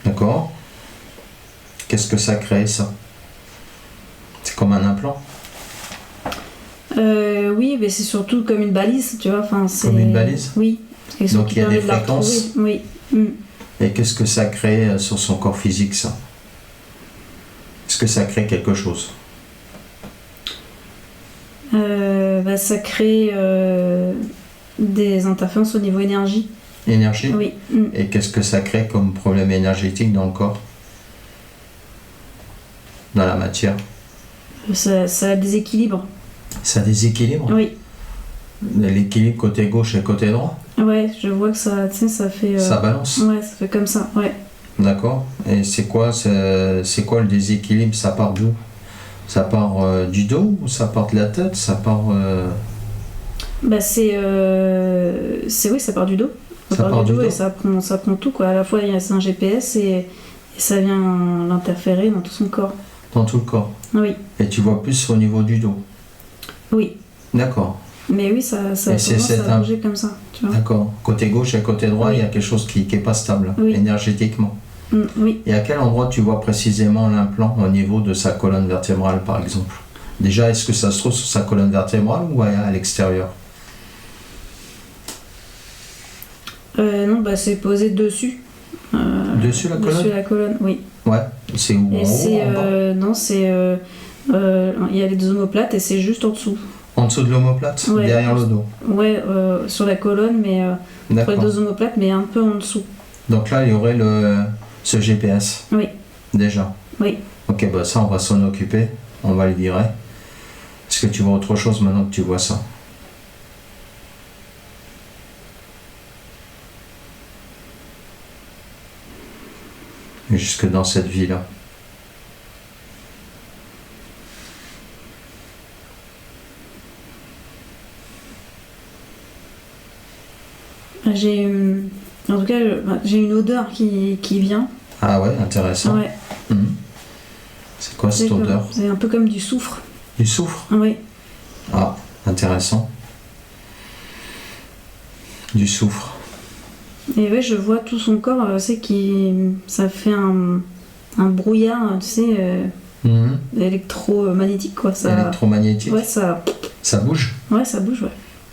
D'accord. Qu'est-ce que ça crée, ça? C'est comme un implant? Oui, mais c'est surtout comme une balise, tu vois. Enfin, comme une balise? Oui. Donc il y a des fréquences? Oui. Et qu'est-ce que ça crée sur son corps physique, ça? Est-ce que ça crée quelque chose? Ça crée des interférences au niveau énergie. Énergie? Oui. Et qu'est-ce que ça crée comme problème énergétique dans le corps? Dans la matière? Ça déséquilibre. Ça déséquilibre? Oui. L'équilibre côté gauche et côté droit? Ouais, je vois que ça, tu sais, ça fait... Ça balance? Ouais, ça fait comme ça, ouais. D'accord. Et c'est quoi le déséquilibre? Ça part d'où? Ça part du dos ou ça part de la tête? Ça part... Oui, ça part du dos. Ça part du dos et ça prend tout, quoi. À la fois, c'est un GPS et ça vient l'interférer dans tout son corps. Dans tout le corps? Oui. Et tu vois plus au niveau du dos? Oui. D'accord. Mais oui, ça a bougé comme ça, tu vois. D'accord. Côté gauche et côté droit, il y a quelque chose qui n'est pas stable, énergétiquement. Oui. Et à quel endroit tu vois précisément l'implant au niveau de sa colonne vertébrale, par exemple? Déjà, est-ce que ça se trouve sur sa colonne vertébrale ou à l'extérieur? Non, c'est posé dessus. Dessus la colonne? Dessus la colonne, oui. Ouais. C'est où? Et c'est... non, c'est... il y a les deux omoplates et c'est juste en dessous. En dessous de l'omoplate? Ouais, derrière le dos? Ouais, sur la colonne, mais entre les deux omoplates, mais un peu en dessous. Donc là, il y aurait ce GPS? Oui. Déjà? Oui. Ok, ça, on va s'en occuper. On va le virer. Est-ce que tu vois autre chose maintenant que tu vois ça? Jusque dans cette vie-là. En tout cas, j'ai une odeur qui vient. Ah ouais, intéressant. Ouais. C'est quoi cette odeur? C'est un peu comme du soufre. Du soufre? Oui. Ah, intéressant. Du soufre. Et ouais, je vois tout son corps, ça fait un brouillard, tu sais, électromagnétique, quoi. Électromagnétique? Ouais, ça bouge? Ouais, ça bouge, ouais.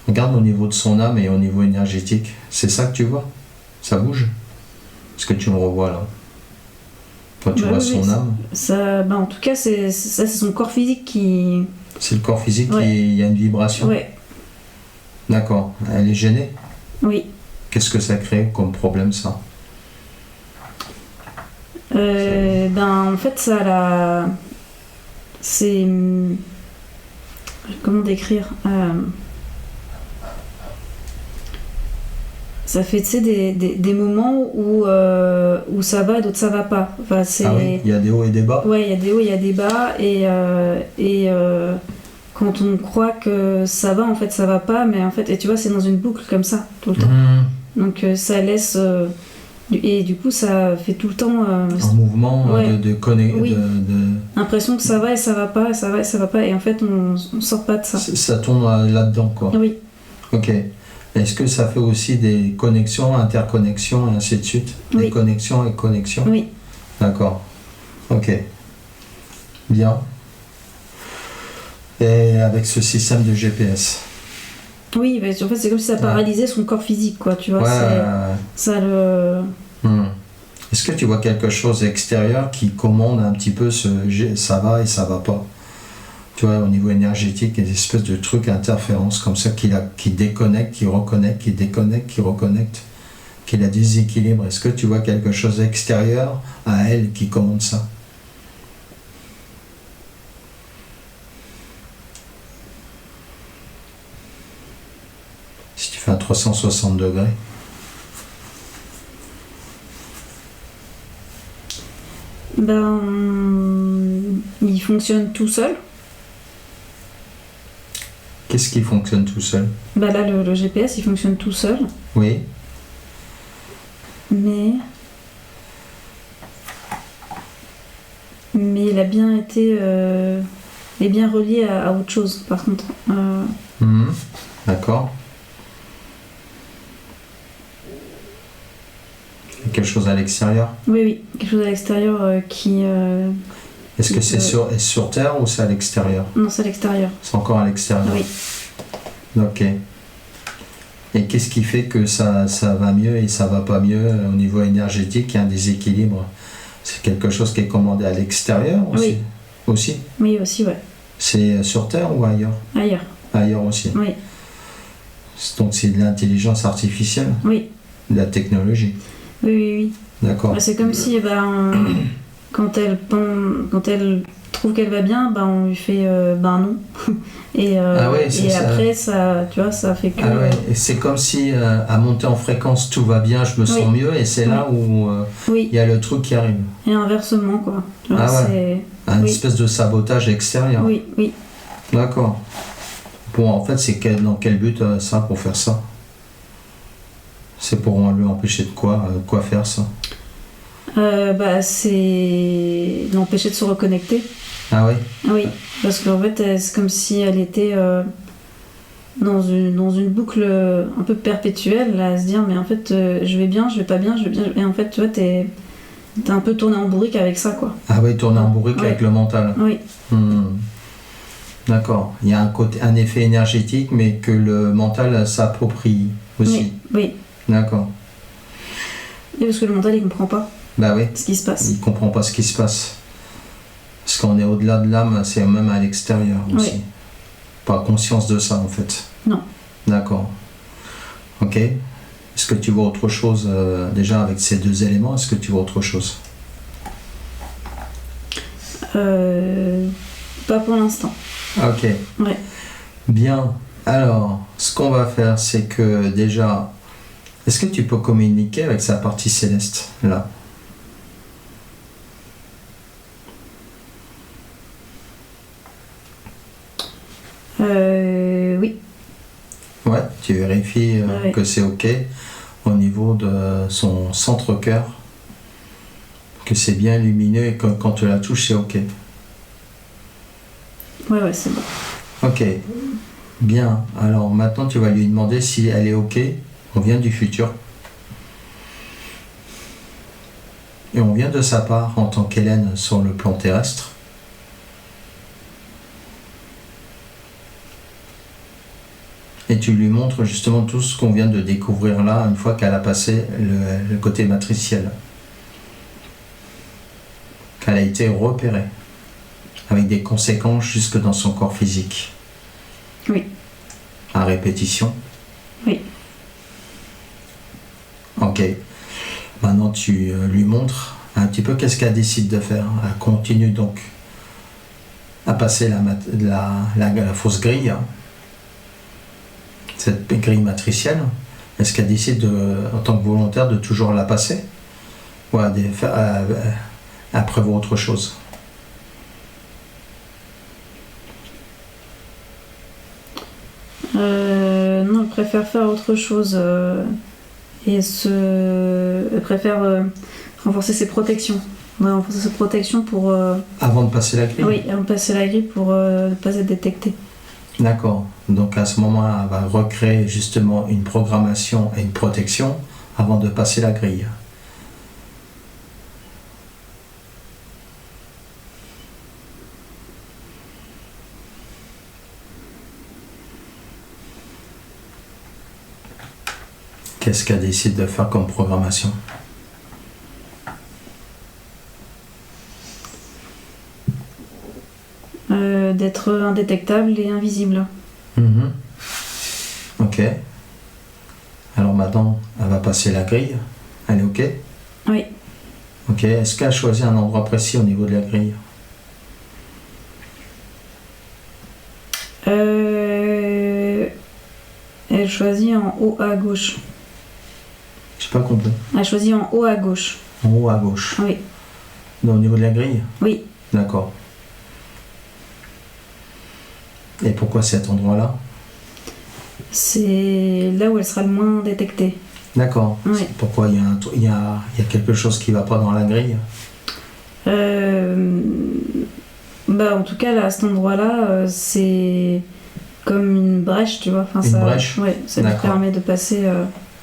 Regarde au niveau de son âme et au niveau énergétique. C'est ça que tu vois? Ça bouge? Est-ce que tu me revois là? Quand tu vois son âme? En tout cas, c'est son corps physique qui... C'est le corps physique il y a une vibration? Ouais. D'accord. Elle est gênée? Oui. Qu'est-ce que ça crée comme problème, ça? En fait, c'est... Comment décrire? Ça fait, tu sais, des moments où ça va et d'autres ça va pas. Enfin, il y a des hauts et des bas? Ouais, il y a des hauts, il y a des bas. Et quand on croit que ça va, en fait, ça va pas. Mais en fait, et tu vois, c'est dans une boucle comme ça, tout le temps. Donc ça laisse... et du coup, ça fait tout le temps... un mouvement de l'impression que ça va et ça va pas, ça va et ça va pas. Et en fait, on sort pas de ça. Ça tourne là-dedans, quoi. Oui. Ok. Est-ce que ça fait aussi des connexions, interconnexions et ainsi de suite? Oui. Des connexions et connexions? Oui. D'accord. Ok. Bien. Et avec ce système de GPS? Oui, en fait, c'est comme si ça paralysait son corps physique, quoi, tu vois. Ça le... Est-ce que tu vois quelque chose extérieur qui commande un petit peu ça va et ça va pas? Tu vois, au niveau énergétique, il y a des espèces de trucs, interférences comme ça qui déconnectent, qui reconnectent, qui déconnectent, qui reconnectent, qui la déséquilibre. Est-ce que tu vois quelque chose d'extérieur à elle qui commande ça? Si tu fais un 360 degrés. Il fonctionne tout seul. Qu'est-ce qui fonctionne tout seul? Là, le GPS, il fonctionne tout seul. Oui. Mais il a bien été est bien relié à autre chose, par contre. D'accord. Quelque chose à l'extérieur? Oui, quelque chose à l'extérieur qui... Est-ce que c'est sur Terre ou c'est à l'extérieur? Non, c'est à l'extérieur. C'est encore à l'extérieur? Oui. Ok. Et qu'est-ce qui fait que ça va mieux et ça va pas mieux au niveau énergétique? Il y a un déséquilibre. C'est quelque chose qui est commandé à l'extérieur aussi? Oui. Aussi? Oui, aussi, ouais. C'est sur Terre ou ailleurs? Ailleurs. Ailleurs aussi? Oui. Donc c'est de l'intelligence artificielle? Oui. De la technologie? Oui. D'accord. C'est comme si quand elle trouve qu'elle va bien, on lui fait non. Et après, ça, tu vois, ça fait que... Ah ouais, et c'est comme si à monter en fréquence, tout va bien, je me sens mieux, et c'est là où il y a le truc qui arrive. Et inversement, quoi. Tu vois, c'est un espèce de sabotage extérieur. Oui. D'accord. Bon, en fait, c'est dans quel but ça, pour faire ça? C'est pour lui empêcher de quoi faire ça? C'est l'empêcher de se reconnecter. Ah oui? Oui, parce qu'en fait, c'est comme si elle était dans une boucle un peu perpétuelle, à se dire, mais en fait, je vais bien, je vais pas bien, je vais bien. Et en fait, tu vois, t'es un peu tourné en bourrique avec ça, quoi. Ah oui, tourné en bourrique avec le mental. Oui. D'accord. Il y a un effet énergétique, mais que le mental s'approprie aussi. Oui. D'accord. Et parce que le mental, il comprend pas ce qui se passe. Il comprend pas ce qui se passe. Parce qu'on est au-delà de l'âme, c'est même à l'extérieur aussi. Oui. Pas conscience de ça, en fait. Non. D'accord. Ok. Est-ce que tu vois autre chose, déjà avec ces deux éléments, est-ce que tu vois autre chose? Pas pour l'instant. Ok. Ouais. Bien. Alors, ce qu'on va faire, c'est que déjà, est-ce que tu peux communiquer avec sa partie céleste, là? Oui. Ouais, tu vérifies que c'est ok au niveau de son centre-cœur, que c'est bien lumineux et que quand tu la touches, c'est ok. Ouais, c'est bon. Ok, bien. Alors maintenant, tu vas lui demander si elle est ok. On vient du futur. Et on vient de sa part en tant qu'Hélène sur le plan terrestre. Et tu lui montres justement tout ce qu'on vient de découvrir là, une fois qu'elle a passé le côté matriciel. Qu'elle a été repérée, avec des conséquences jusque dans son corps physique. Oui. À répétition. Oui. Ok. Maintenant, tu lui montres un petit peu qu'est-ce qu'elle décide de faire. Elle continue donc à passer la fausse grille, cette grille matricielle. Est-ce qu'elle décide, en tant que volontaire, de toujours la passer? Ou elle prévoit autre chose? Non, elle préfère faire autre chose. Elle préfère renforcer ses protections. Renforcer ses protections pour... Avant de passer la grille? Oui, avant de passer la grille pour ne pas être détectée. D'accord. Donc à ce moment-là, elle va recréer justement une programmation et une protection avant de passer la grille. Qu'est-ce qu'elle décide de faire comme programmation? D'être indétectable et invisible. Ok. Alors maintenant, elle va passer la grille. Elle est ok? Oui. Ok. Est-ce qu'elle a choisi un endroit précis au niveau de la grille? Elle choisit en haut à gauche. J'ai pas compris. Elle choisit en haut à gauche. En haut à gauche? Oui. Donc, au niveau de la grille? Oui. D'accord. Et pourquoi cet endroit-là? C'est là où elle sera le moins détectée. D'accord. Oui. Pourquoi il y a quelque chose qui ne va pas dans la grille? Bah, en tout cas, là, à cet endroit-là, c'est comme une brèche, tu vois. Enfin, une brèche. Ouais, ça lui permet de passer.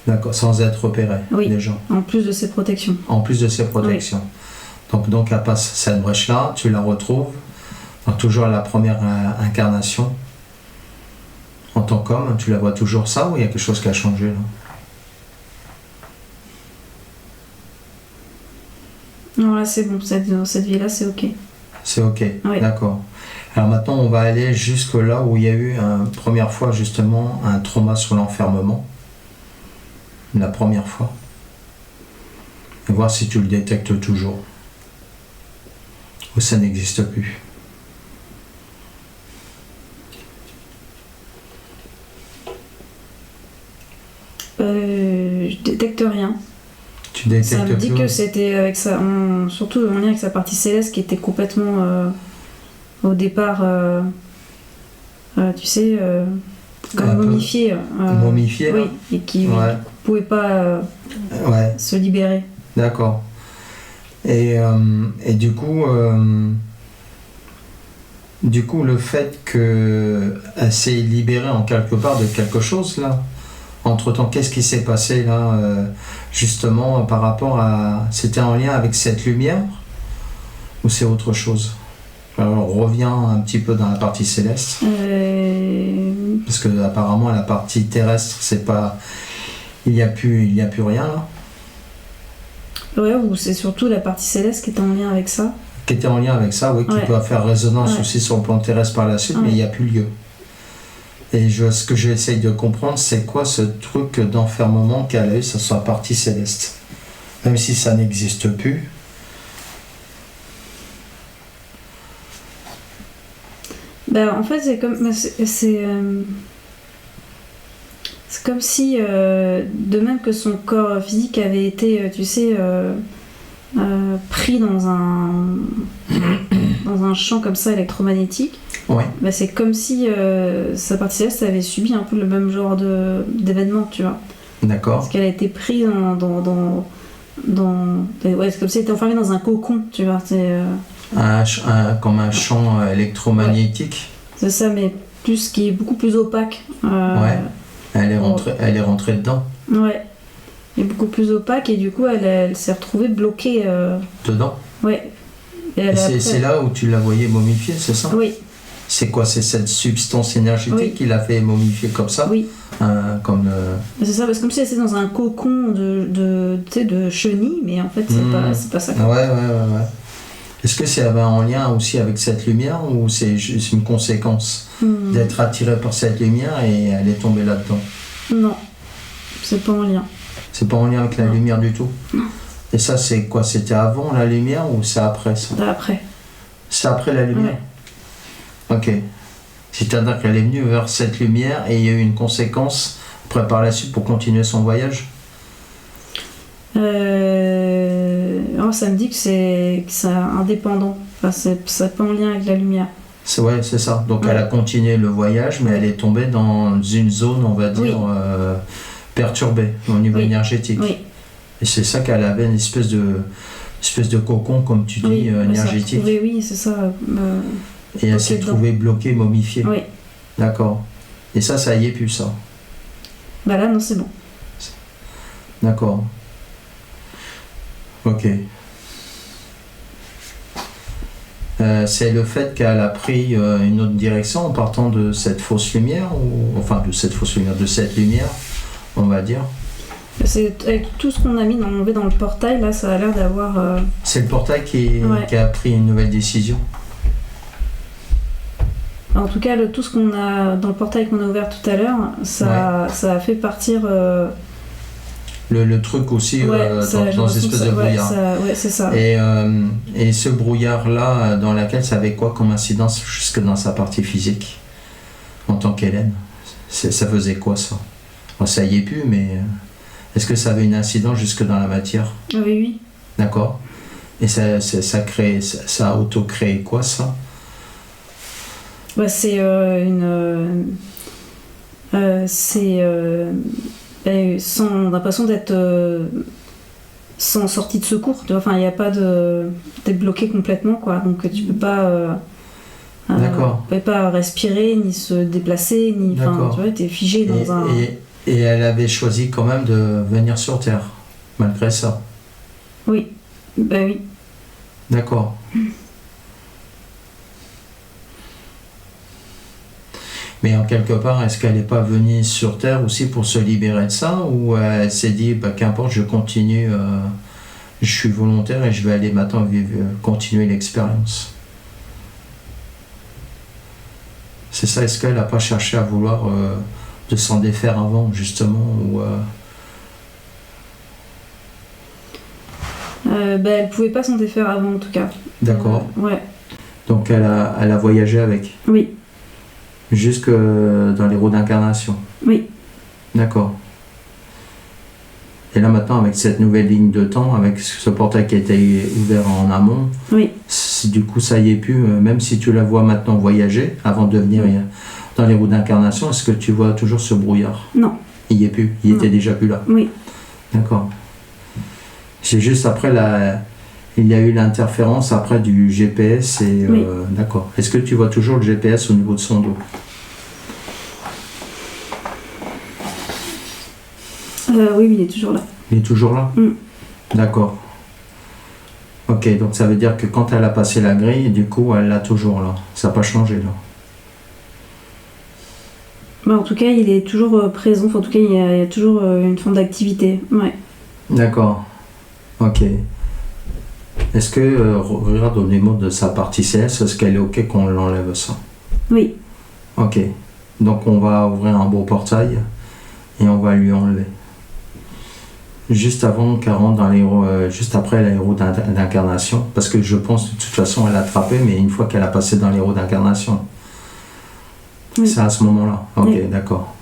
D'accord, sans être repéré, oui, les gens. En plus de ses protections. En plus de ses protections. Oui. Donc, à part cette brèche-là, tu la retrouves, donc toujours à la première incarnation. En tant qu'homme, tu la vois toujours ça, ou il y a quelque chose qui a changé là? Non, là c'est bon, cette vie-là c'est ok. C'est ok, oui. D'accord. Alors maintenant on va aller jusque là où il y a eu première fois justement un trauma sur l'enfermement. La première fois. Et voir si tu le détectes toujours. Ou ça n'existe plus. Je détecte rien. Tu détectes ça me dit plus, que c'était avec ça, surtout en lien avec sa partie céleste qui était complètement au départ, tu sais, comme momifiée. Momifiée. Oui, et qui ne pouvait pas se libérer. D'accord. Et du coup, le fait qu'elle s'est libérée en quelque part de quelque chose là. Entre-temps, qu'est-ce qui s'est passé là, justement, par rapport à... C'était en lien avec cette lumière ou c'est autre chose? Alors, on revient un petit peu dans la partie céleste. Parce que apparemment la partie terrestre, c'est pas... Il n'y a plus rien là. Ouais, ou c'est surtout la partie céleste qui était en lien avec ça. Qui était en lien avec ça, oui, qui peut faire résonance aussi sur le plan terrestre par la suite, mais il n'y a plus lieu. Et ce que j'essaye de comprendre, c'est quoi ce truc d'enfermement qu'elle a eu sur sa partie céleste. Même si ça n'existe plus. En fait, c'est comme si, de même que son corps physique avait été, tu sais, pris dans un champ comme ça électromagnétique. Ouais. C'est comme si sa partie céleste avait subi un peu le même genre d'événement, tu vois. D'accord. Parce qu'elle a été prise c'est comme si elle était enfermée dans un cocon, tu vois. Comme un champ électromagnétique. C'est ça, mais qui est beaucoup plus opaque. Elle est rentrée dedans. Ouais. Elle est beaucoup plus opaque et du coup elle s'est retrouvée bloquée. Dedans. Ouais. Et c'est là où tu la voyais momifiée, c'est ça? Oui. C'est quoi? C'est cette substance énergétique qui l'a fait momifier comme ça? Oui. C'est ça, parce que comme si elle était dans un cocon de chenilles, mais en fait c'est pas ça. Ouais. Est-ce que c'est en lien aussi avec cette lumière ou c'est juste une conséquence d'être attirée par cette lumière et elle est tombée là-dedans? Non, c'est pas en lien. C'est pas en lien avec la lumière du tout? Non. Et ça c'est quoi? C'était avant la lumière ou c'est après ça? Après. C'est après la lumière? Ouais. Ok. C'est-à-dire qu'elle est venue vers cette lumière et il y a eu une conséquence après par la suite pour continuer son voyage? Ça me dit que c'est indépendant. Enfin, c'est pas en lien avec la lumière. C'est ça. Donc elle a continué le voyage, mais elle est tombée dans une zone, on va dire, perturbée au niveau énergétique. Oui. Et c'est ça qu'elle avait une espèce de cocon, comme tu dis, énergétique. Oui, c'est ça. Et elle s'est trouvée bloquée, momifiée. Oui. D'accord. Et ça y est plus, ça. Là, non, c'est bon. D'accord. Ok. C'est le fait qu'elle a pris une autre direction en partant de cette fausse lumière, de cette lumière, on va dire. C'est avec tout ce qu'on a mis enlevé dans le portail, là, ça a l'air d'avoir... C'est le portail qui a pris une nouvelle décision. En tout cas, tout ce qu'on a dans le portail qu'on a ouvert tout à l'heure, ça a fait partir... Le truc aussi dans une espèce de brouillard. C'est ça. Et ce brouillard-là, dans laquelle ça avait quoi comme incidence jusque dans sa partie physique, en tant qu'Hélène? Ça faisait quoi, ça? Ça y est plus, mais est-ce que ça avait une incidence jusque dans la matière? Oui. D'accord. Et ça a auto-créé quoi, ça? C'est sans l'impression d'être sans sortie de secours, tu vois. Enfin, il n'y a pas de... T'es bloqué complètement, quoi, donc tu peux pas D'accord. Elle pouvait pas respirer, ni se déplacer, ni. Enfin, tu vois, elle était figée dans un. Et elle avait choisi quand même de venir sur Terre, malgré ça. Oui. Bah oui. D'accord. Mais en quelque part, est-ce qu'elle n'est pas venue sur Terre aussi pour se libérer de ça, ou elle s'est dit, qu'importe, je continue, je suis volontaire et je vais aller maintenant continuer l'expérience. C'est ça, est-ce qu'elle n'a pas cherché à vouloir de s'en défaire avant, justement, ou elle pouvait pas s'en défaire avant, en tout cas. D'accord. Ouais. Donc elle a voyagé avec. Oui. Jusque dans les roues d'incarnation. Oui. D'accord. Et là maintenant, avec cette nouvelle ligne de temps, avec ce portail qui a été ouvert en amont, oui. Du coup ça y est plus, même si tu la vois maintenant voyager, avant de venir dans les roues d'incarnation, est-ce que tu vois toujours ce brouillard? Non. Il y est plus, il était déjà plus là. Oui. D'accord. C'est juste après il y a eu l'interférence après du GPS et oui. D'accord. Est-ce que tu vois toujours le GPS au niveau de son dos? Oui, il est toujours là. Il est toujours là? D'accord. Ok, donc ça veut dire que quand elle a passé la grille, du coup, elle l'a toujours là. Ça n'a pas changé là. En tout cas, il est toujours présent. En tout cas, il y a toujours une forme d'activité. Ouais. D'accord. Ok. Est-ce que, regarde au niveau de sa partie CS, est-ce qu'elle est ok qu'on l'enlève ça? Oui. Ok. Donc on va ouvrir un beau portail et on va lui enlever. Juste avant qu'elle rentre dans juste après les roues d'incarnation, parce que je pense de toute façon elle a attrapé, mais une fois qu'elle a passé dans les roues d'incarnation. Oui. C'est à ce moment-là. Ok, oui. D'accord.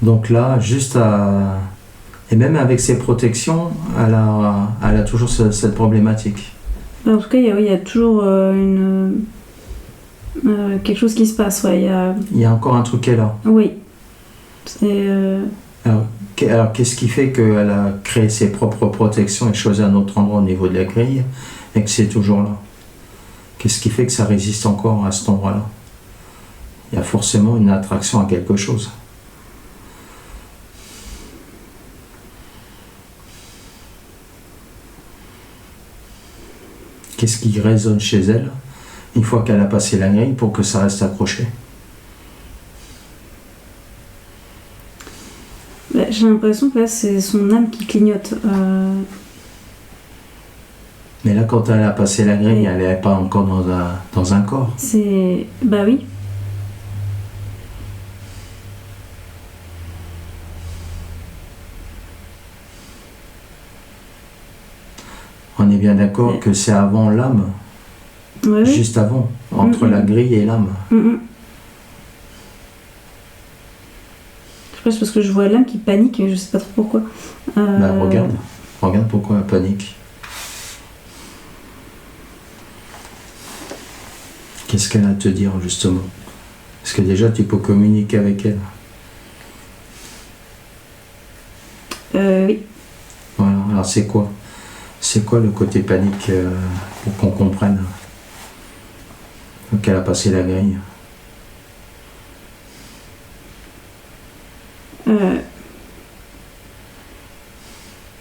Donc là, et même avec ses protections, elle a toujours cette problématique. En tout cas, il y a toujours quelque chose qui se passe. Ouais, il y a encore un truc qui est là. Oui. Alors, qu'est-ce qui fait qu'elle a créé ses propres protections et choisi un autre endroit au niveau de la grille et que c'est toujours là? Qu'est-ce qui fait que ça résiste encore à cet endroit-là? Il y a forcément une attraction à quelque chose. Qu'est-ce qui résonne chez elle une fois qu'elle a passé la grille pour que ça reste accroché? J'ai l'impression que là, c'est son âme qui clignote. Mais là, quand elle a passé la grille, elle n'est pas encore dans un corps. Bah oui. On est bien d'accord que c'est avant l'âme. Oui. Juste avant, entre la grille et l'âme. Je sais parce que je vois l'âme qui panique, mais je sais pas trop pourquoi. Regarde pourquoi elle panique. Qu'est-ce qu'elle a à te dire justement? Est-ce que déjà tu peux communiquer avec elle? Oui. Voilà, alors c'est quoi? C'est quoi le côté panique pour qu'on comprenne qu'elle a passé la grille?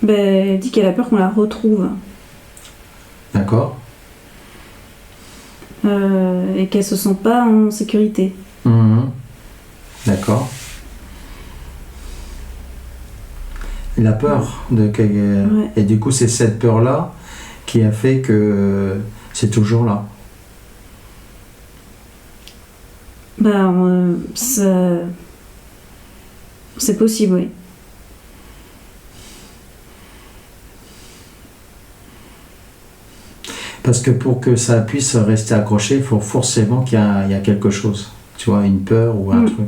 Elle dit qu'elle a peur qu'on la retrouve. D'accord. Et qu'elle se sent pas en sécurité. D'accord. La peur et du coup c'est cette peur là qui a fait que c'est toujours là. C'est possible, oui. Parce que pour que ça puisse rester accroché, il faut forcément qu'il y a quelque chose. Tu vois, une peur ou un truc.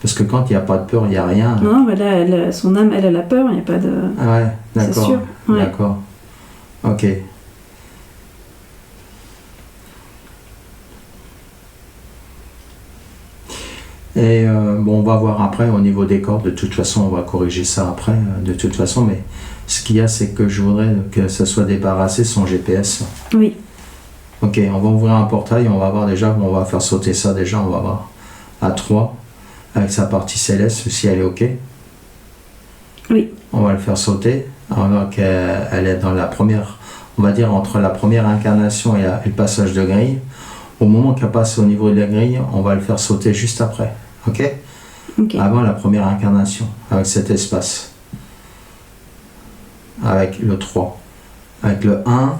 Parce que quand il n'y a pas de peur, il n'y a rien. Non, mais là, son âme, elle a la peur, il n'y a pas de... Ah ouais, d'accord. C'est sûr. Ouais. D'accord. Ok. Et on va voir après au niveau des cordes. De toute façon, on va corriger ça après. De toute façon, mais ce qu'il y a, c'est que je voudrais que ça soit débarrassé son GPS. Oui. Ok, on va ouvrir un portail, on va voir déjà, on va faire sauter ça déjà, on va voir. À 3, avec sa partie céleste, si elle est ok. Oui. On va le faire sauter. On va qu'elle est dans la première, on va dire entre la première incarnation et le passage de grille. Au moment qu'elle passe au niveau de la grille, on va le faire sauter juste après. Ok. Avant la première incarnation, avec cet espace. Avec le 3. Avec le 1,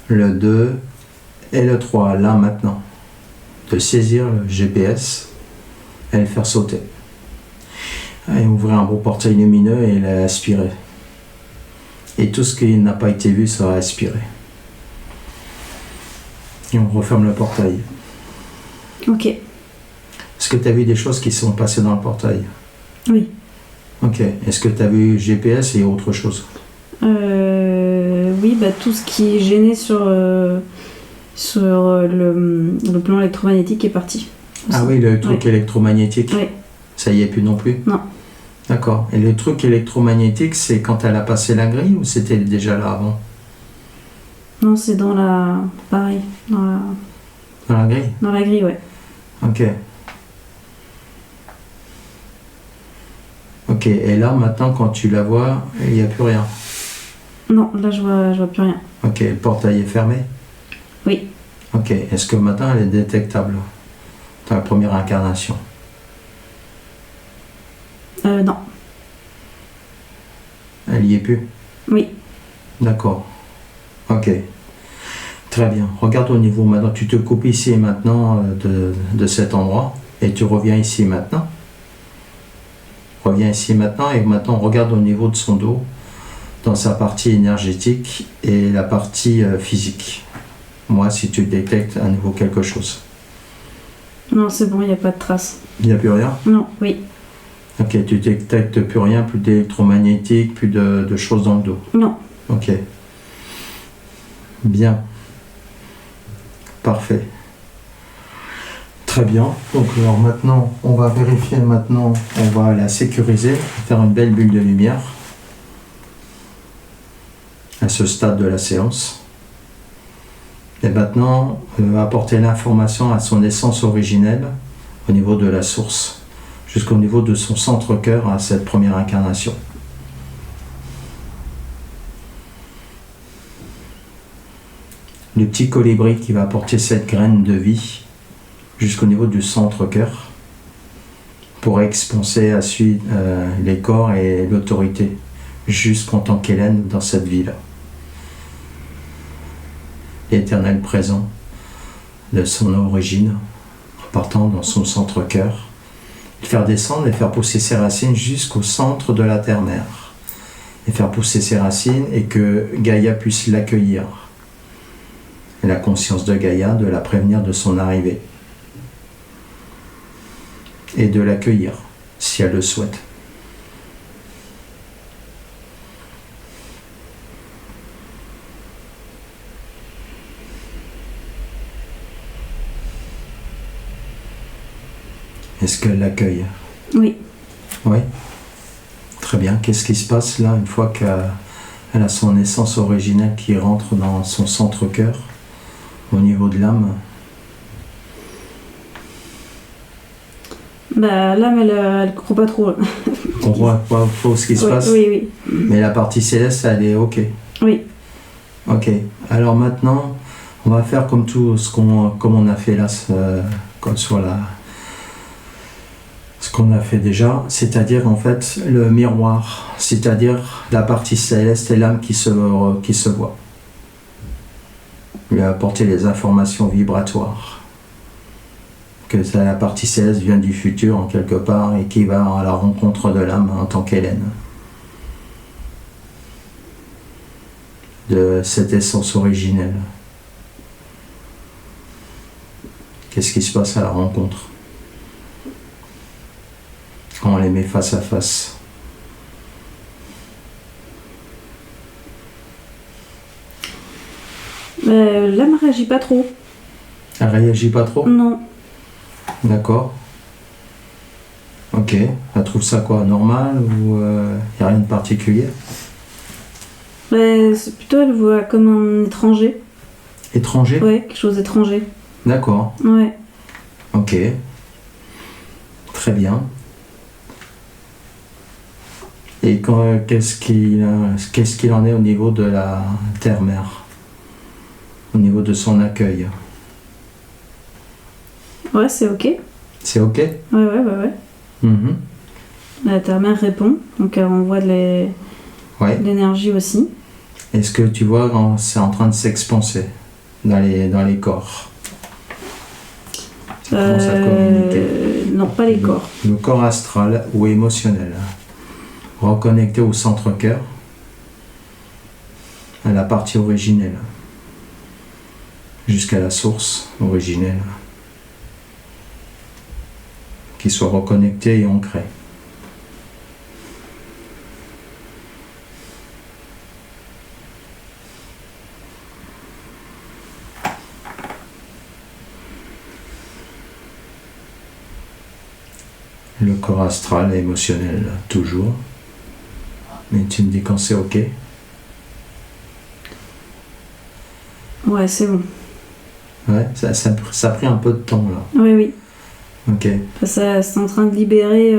le 2 et le 3. Là maintenant. De saisir le GPS et le faire sauter. Et ouvrir un beau portail lumineux et l'aspirer. Et tout ce qui n'a pas été vu sera aspiré. Et on referme le portail. Ok. Est-ce que tu as vu des choses qui sont passées dans le portail? Oui. Ok. Est-ce que tu as vu GPS et autre chose? Oui, tout ce qui gênait sur le plan électromagnétique est parti. Ah oui, le truc électromagnétique. Oui. Ça y est plus non plus? Non. D'accord. Et le truc électromagnétique, c'est quand elle a passé la grille ou c'était déjà là avant? Non, c'est dans la... Pareil. Dans la grille? Dans la grille, ouais. Ok. Ok. Et là, maintenant, quand tu la vois, il n'y a plus rien? Non, là, je vois plus rien. Ok. Le portail est fermé? Oui. Ok. Est-ce que maintenant, elle est détectable dans la première incarnation? Non. Elle y est plus? Oui. D'accord. Ok. Très bien. Regarde au niveau maintenant. Tu te coupes ici et maintenant de cet endroit et tu reviens ici maintenant. Reviens ici maintenant et maintenant regarde au niveau de son dos, dans sa partie énergétique et la partie physique. Moi, si tu détectes à nouveau quelque chose. Non, c'est bon, il n'y a pas de traces. Il n'y a plus rien? Non, oui. Ok, tu détectes plus rien, plus d'électromagnétique, plus de choses dans le dos? Non. Ok. Bien. Parfait. Très bien. Donc alors maintenant, on va vérifier maintenant, on va la sécuriser, faire une belle bulle de lumière à ce stade de la séance. Et maintenant, apporter l'information à son essence originelle au niveau de la source, jusqu'au niveau de son centre-cœur à cette première incarnation. Le petit colibri qui va apporter cette graine de vie jusqu'au niveau du centre-cœur pour expanser à suite les corps et l'autorité jusqu'en tant qu'Hélène dans cette vie-là. L'éternel présent de son origine, en partant dans son centre-cœur, le faire descendre et faire pousser ses racines jusqu'au centre de la terre-mère, et faire pousser ses racines et que Gaïa puisse l'accueillir. Et la conscience de Gaïa, de la prévenir de son arrivée et de l'accueillir si elle le souhaite. Est-ce qu'elle l'accueille? Oui. Oui. Très bien. Qu'est-ce qui se passe là une fois qu'elle a son essence originelle qui rentre dans son centre-cœur au niveau de l'âme? L'âme, elle comprend pas trop. On voit pas trop ce qui se passe? Oui. Mais la partie céleste, elle est ok? Oui. Ok. Alors maintenant, on va faire comme tout comme on a fait là, comme sur ce qu'on a fait déjà, c'est-à-dire en fait le miroir, c'est-à-dire la partie céleste et l'âme qui se voient. Lui apporter les informations vibratoires. Que la partie céleste vient du futur en quelque part et qui va à la rencontre de l'âme en tant qu'Hélène. De cette essence originelle. Qu'est-ce qui se passe à la rencontre quand on les met face à face? L'âme réagit pas trop. Elle réagit pas trop? Non. D'accord. Ok. Elle trouve ça quoi, normal ou y a rien de particulier? C'est plutôt, elle voit comme un étranger. Étranger? Ouais, quelque chose d'étranger. D'accord. Ouais. Ok. Très bien. Et qu'est-ce qu'il en est au niveau de la terre-mère? Au niveau de son accueil? Ouais, c'est ok. C'est ok? Ouais. Mm-hmm. La terre-mère répond, donc elle envoie de l'énergie aussi. Est-ce que tu vois, c'est en train de s'expanser dans les corps? Ça commence à communiquer. Non, pas les corps. Le corps astral ou émotionnel. Reconnecté au centre-cœur, à la partie originelle, jusqu'à la source originelle, qui soit reconnecté et ancré. Le corps astral et émotionnel, toujours. Mais tu me dis quand c'est ok? Ouais, c'est bon. Ouais, ça a pris un peu de temps là. Oui. Ok. Ça, c'est en train de libérer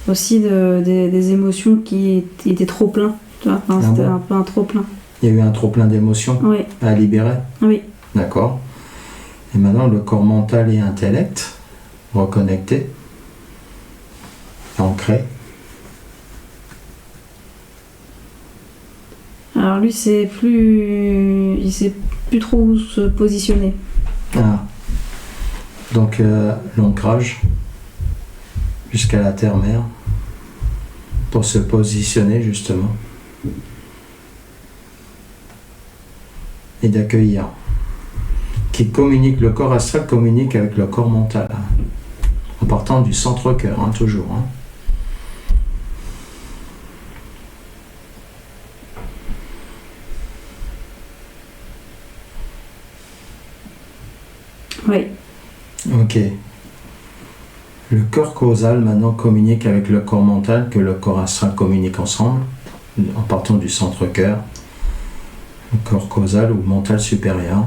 aussi des émotions qui étaient trop plein. Tu vois, c'était un peu un trop plein. Il y a eu un trop plein d'émotions à libérer? Oui. D'accord. Et maintenant le corps mental et intellect, reconnecté, ancré. Alors lui, il sait plus trop où se positionner. Ah. Donc l'ancrage jusqu'à la terre-mère pour se positionner justement et d'accueillir. Le corps astral communique avec le corps mental en partant du centre-cœur, toujours. Oui. Ok. Le corps causal maintenant communique avec le corps mental, que le corps astral communique ensemble, en partant du centre-cœur. Le corps causal ou mental supérieur,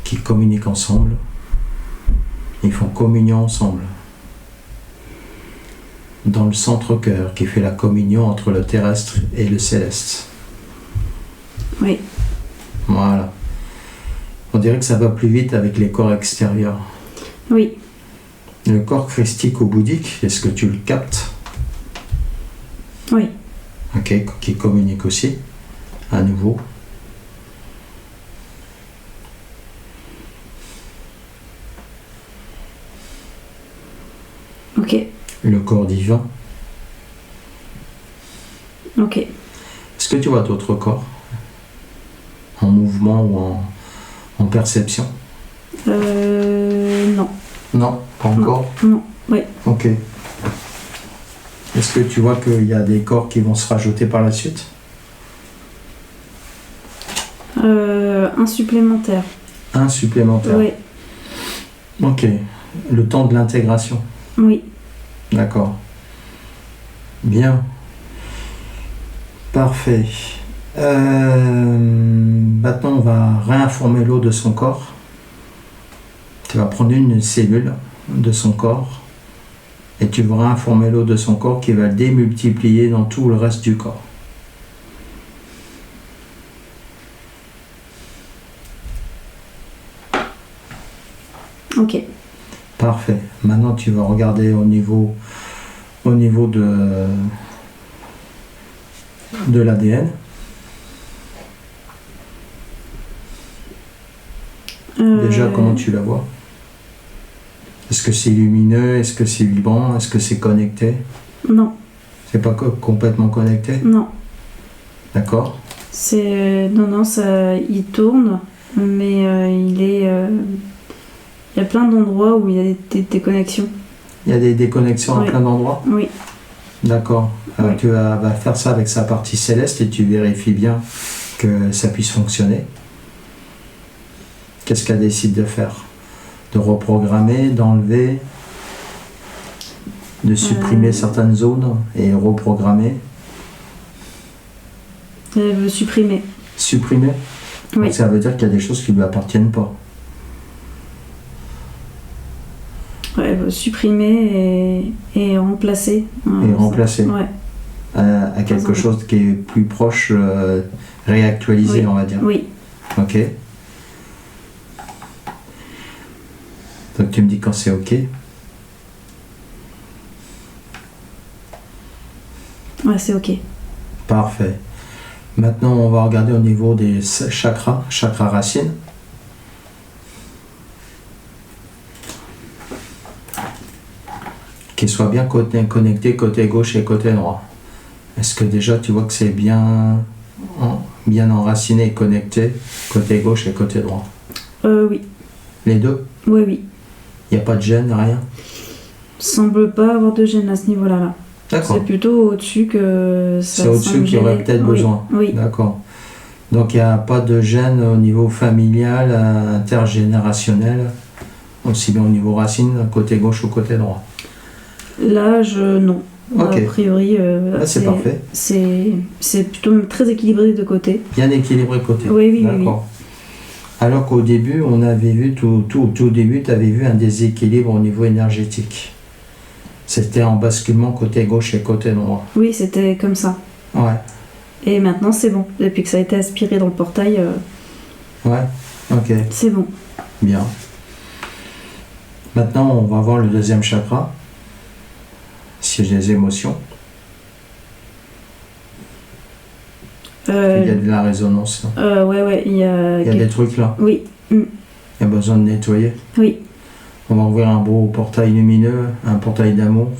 qui communiquent ensemble. Ils font communion ensemble. Dans le centre-cœur, qui fait la communion entre le terrestre et le céleste. Oui. Voilà. On dirait que ça va plus vite avec les corps extérieurs. Oui. Le corps christique ou bouddhique, est-ce que tu le captes? Oui. Ok, qui communique aussi, à nouveau. Ok. Le corps divin. Ok. Est-ce que tu vois d'autres corps? En mouvement ou en perception? Non. Non, pas encore? Non, oui. Ok. Est-ce que tu vois qu'il y a des corps qui vont se rajouter par la suite? Un supplémentaire. Un supplémentaire? Oui. Ok. Le temps de l'intégration? Oui. D'accord. Bien. Parfait. Maintenant, on va réinformer l'eau de son corps. Tu vas prendre une cellule de son corps et tu vas réinformer l'eau de son corps qui va le démultiplier dans tout le reste du corps. Ok. Parfait. Maintenant, tu vas regarder au niveau de l'ADN. Déjà, comment tu la vois? Est-ce que c'est lumineux? Est-ce que c'est vibrant? Est-ce que c'est connecté? Non. C'est pas complètement connecté? Non. D'accord. Non, il tourne, mais il y a plein d'endroits où il y a des connexions. Il y a des déconnexions à plein d'endroits? Oui. D'accord. Oui. Tu vas faire ça avec sa partie céleste et tu vérifies bien que ça puisse fonctionner. Qu'est-ce qu'elle décide de faire? De reprogrammer, d'enlever, de supprimer certaines zones et reprogrammer? Elle veut supprimer. Supprimé. Oui. Donc ça veut dire qu'il y a des choses qui ne lui appartiennent pas. Ouais, supprimer et remplacer. Et remplacer. Ouais. À quelque chose qui est plus proche, réactualisé, oui. On va dire. Oui. Ok. Donc tu me dis quand c'est ok. Ouais, c'est ok. Parfait. Maintenant, on va regarder au niveau des chakras racines. Qu'ils soient bien connectés côté gauche et côté droit. Est-ce que déjà tu vois que c'est bien enraciné et connecté côté gauche et côté droit? Oui. Les deux? Oui, oui. Il n'y a pas de gêne, rien? Semble pas avoir de gêne à ce niveau-là. Là. D'accord. C'est plutôt au-dessus que ça. C'est au-dessus qu'il y aurait peut-être besoin. Oui. D'accord. Donc il n'y a pas de gêne au niveau familial, intergénérationnel, aussi bien au niveau racine, côté gauche ou côté droit? Là, non. Okay. A priori, c'est parfait. C'est plutôt très équilibré de côté. Bien équilibré côté. Oui, oui, d'accord. Oui. Alors qu'au début, on avait vu, tout au début, tu avais vu un déséquilibre au niveau énergétique. C'était en basculement côté gauche et côté droit. Oui, c'était comme ça. Ouais. Et maintenant, c'est bon. Depuis que ça a été aspiré dans le portail. Ouais, ok. C'est bon. Bien. Maintenant, on va voir le deuxième chakra. Siège des émotions. Il y a de la résonance. Ouais, il y a des trucs là. Oui. Il y a besoin de nettoyer. Oui. On va ouvrir un beau portail lumineux, un portail d'amour.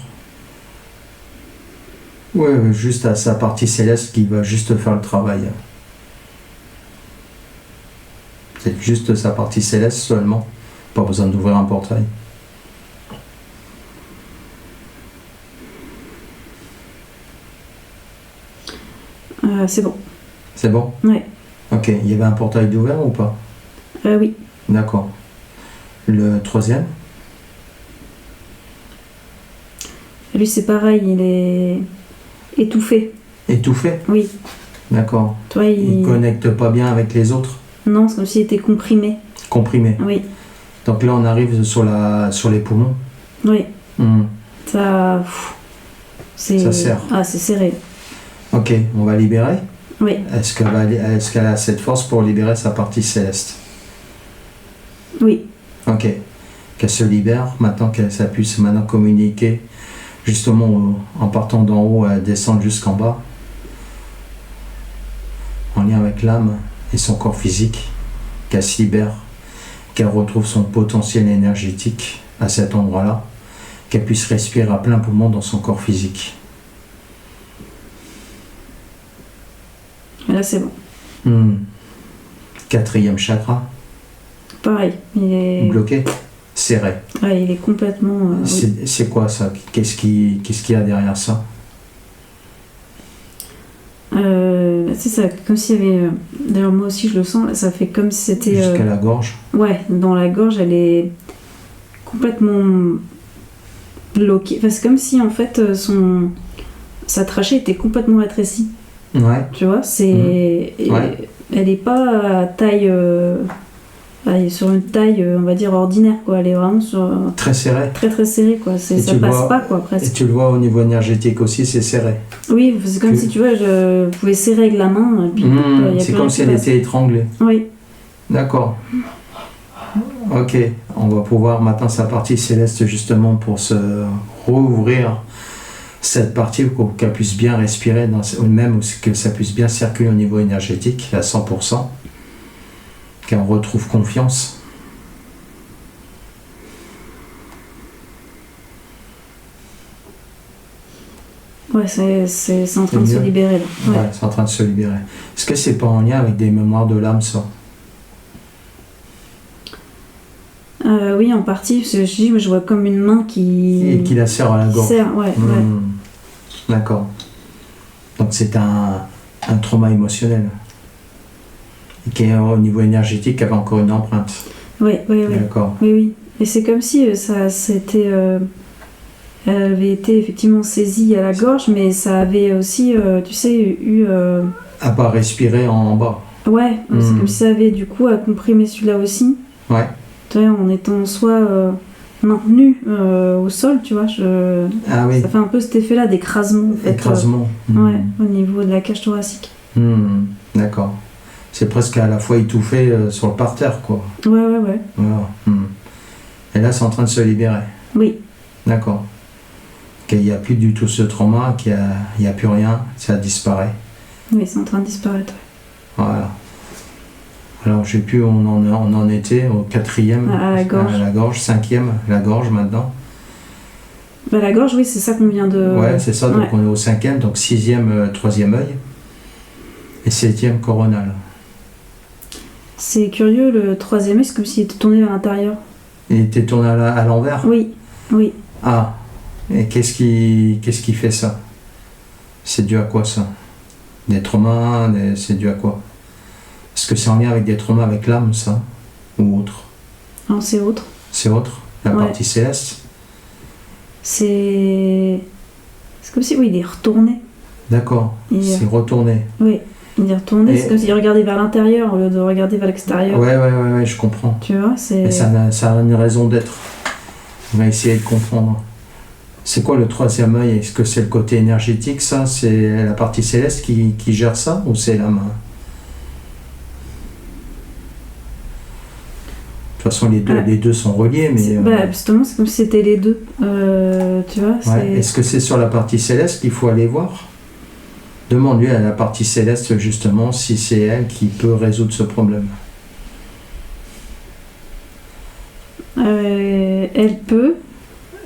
Ouais, juste à sa partie céleste qui va juste faire le travail. C'est juste sa partie céleste seulement. Pas besoin d'ouvrir un portail. C'est bon. C'est bon? Oui. Ok, il y avait un portail d'ouvert ou pas? Oui. D'accord. Le troisième? Lui, c'est pareil, il est étouffé. Étouffé? Oui. D'accord. Toi, il connecte pas bien avec les autres? Non, c'est comme s'il était comprimé. Comprimé? Oui. Donc là, on arrive sur les poumons? Oui. Ça serre. Ah, c'est serré. Ok, on va libérer? Oui. Est-ce qu'elle a cette force pour libérer sa partie céleste? Oui. Ok. Qu'elle se libère, maintenant ça puisse maintenant communiquer, justement en partant d'en haut, descendre jusqu'en bas, en lien avec l'âme et son corps physique, qu'elle se libère, qu'elle retrouve son potentiel énergétique à cet endroit-là, qu'elle puisse respirer à plein poumon dans son corps physique. Et là, c'est bon. Quatrième chakra. Pareil, il est... Bloqué, serré. Ouais, il est complètement... C'est quoi ça? Qu'est-ce qu'il y a derrière ça? C'est ça, comme s'il y avait... D'ailleurs, moi aussi, je le sens, ça fait comme si c'était... Jusqu'à la gorge? Ouais, dans la gorge, elle est complètement bloquée. Enfin, c'est comme si, en fait, sa trachée était complètement rétrécie. Ouais. Tu vois, c'est... Ouais. Elle n'est pas à taille... sur une taille, on va dire, ordinaire, quoi. Elle est vraiment sur... Très serrée. Très, très serrée, quoi. Ça passe pas, quoi, presque. Et tu le vois au niveau énergétique aussi, c'est serré. Oui, c'est comme si, tu vois, je pouvais serrer avec la main. Et puis, c'est comme si elle était étranglée. Oui. D'accord. Ok, on va pouvoir maintenant sa partie céleste, justement, pour se rouvrir cette partie pour qu'elle puisse bien respirer, ou même que ça puisse bien circuler au niveau énergétique à 100%, qu'elle retrouve confiance. Ouais, c'est en train de se libérer là. Ouais, c'est en train de se libérer. Est-ce que c'est pas en lien avec des mémoires de l'âme, ça? Oui, en partie, parce que je vois comme une main qui... Et qui la serre à la gorge. Ouais. D'accord. Donc c'est un trauma émotionnel. Et qui est au niveau énergétique, qui avait encore une empreinte. Oui. D'accord. Oui. Et c'est comme si ça s'était... elle avait été effectivement saisie à la gorge, mais ça avait aussi, tu sais, eu... À pas respirer en bas. Ouais, c'est comme si ça avait du coup à comprimer celui-là aussi. Ouais. Tu vois, en étant soit maintenu au sol, tu vois. Ah oui. Ça fait un peu cet effet-là d'écrasement. En fait, écrasement. Ouais, au niveau de la cage thoracique. D'accord. C'est presque à la fois étouffé sur le parterre, quoi. Ouais. Voilà. Et là, c'est en train de se libérer. Oui. D'accord. Il n'y a plus du tout ce trauma, qu'il n'y a plus rien, ça disparaît. Oui, c'est en train de disparaître. Voilà. Alors, je sais plus où on en était, au 4e. À la gorge. À la gorge, 5e, la gorge maintenant. Bah, la gorge, oui, c'est ça qu'on vient de... Ouais, c'est ça, donc on est au 5e, donc 6e, 3e œil. Et 7e coronal. C'est curieux, le 3e œil, c'est comme s'il était tourné vers l'intérieur. Il était tourné à l'envers ? Oui. Ah, et qu'est-ce qui fait ça ? C'est dû à quoi ça ? Des traumas, c'est dû à quoi ? Est-ce que c'est en lien avec des traumas avec l'âme, ça ? Ou autre ? Non, c'est autre. C'est autre ? La partie céleste ? C'est comme si, il est retourné. D'accord, c'est retourné. Oui, il est retourné, c'est comme s'il regardait vers l'intérieur au lieu de regarder vers l'extérieur. Ouais, je comprends. Tu vois, c'est... Et ça a une raison d'être. On va essayer de comprendre. C'est quoi le 3e œil ? Est-ce que c'est le côté énergétique, ça ? C'est la partie céleste qui gère ça, ou c'est l'âme ? De toute façon, les deux sont reliés, mais... justement, c'est comme si c'était les deux. Tu vois, Est-ce que c'est sur la partie céleste qu'il faut aller voir ? Demande-lui à la partie céleste, justement, si c'est elle qui peut résoudre ce problème. Elle peut.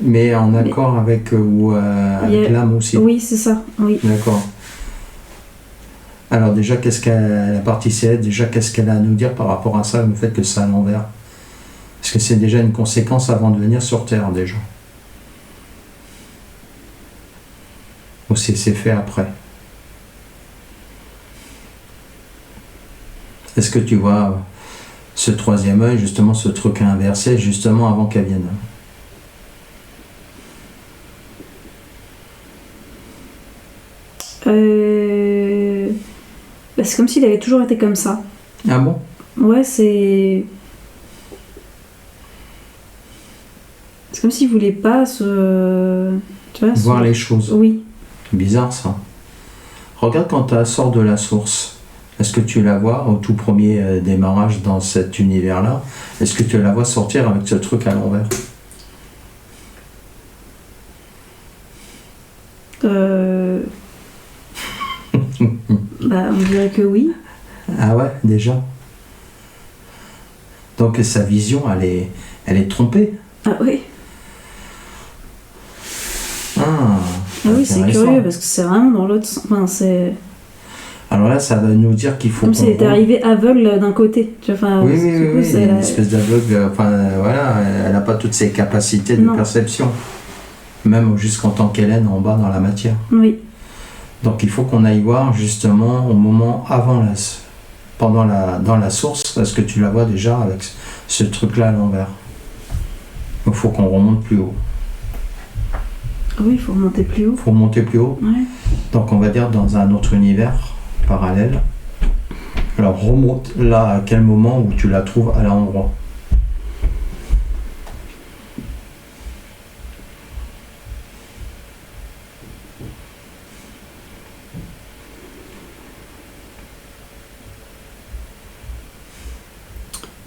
Mais en accord avec l'âme aussi. Oui, c'est ça, oui. D'accord. Alors déjà, la partie céleste, qu'est-ce qu'elle a à nous dire par rapport à ça, le fait que c'est à l'envers ? Parce que c'est déjà une conséquence avant de venir sur Terre, déjà. Ou c'est fait après. Est-ce que tu vois ce 3e œil, justement, ce truc inversé, justement avant qu'elle vienne ? C'est comme s'il avait toujours été comme ça. Ah bon ? Ouais, c'est comme s'il voulait pas voir les choses. Oui. C'est bizarre, ça. Regarde quand elle sort de la source. Est-ce que tu la vois au tout premier démarrage dans cet univers-là ? Est-ce que tu la vois sortir avec ce truc à l'envers ? On dirait que oui. Ah ouais, déjà. Donc sa vision, elle est trompée. Ah oui. Ah oui, c'est curieux parce que c'est vraiment dans l'autre sens. Enfin, c'est... Alors là, ça va nous dire qu'il faut... Comme si elle était arrivée aveugle d'un côté. Tu vois, enfin, oui, c'est une espèce d'aveugle. Enfin, voilà, elle n'a pas toutes ses capacités de perception. Même jusqu'en tant qu'Hélène en bas dans la matière. Oui. Donc il faut qu'on aille voir justement au moment dans la source, parce que tu la vois déjà avec ce truc-là à l'envers. Il faut qu'on remonte plus haut. Oui, il faut remonter plus haut. Il faut monter plus haut. Ouais. Donc on va dire dans un autre univers parallèle. Alors remonte là à quel moment où tu la trouves à l'endroit.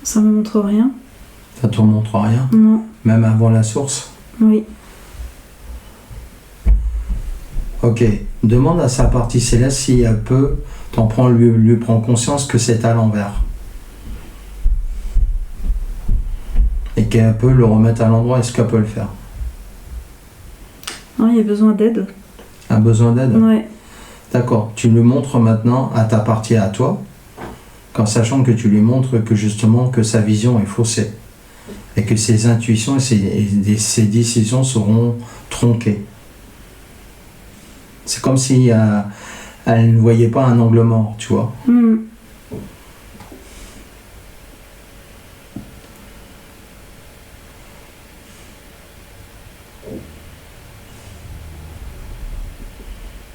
Ça me montre rien. Ça te montre rien ? Non. Même avant la source ? Oui. Ok. Demande à sa partie céleste si elle peut, lui prend conscience que c'est à l'envers. Et qu'elle peut le remettre à l'endroit. Est-ce qu'elle peut le faire ? Non, il y a besoin d'aide. A besoin d'aide ? Ouais. D'accord. Tu lui montres maintenant à ta partie à toi, en sachant que tu lui montres que justement que sa vision est faussée et que ses intuitions et ses décisions seront tronquées. C'est comme si elle ne voyait pas un angle mort, tu vois.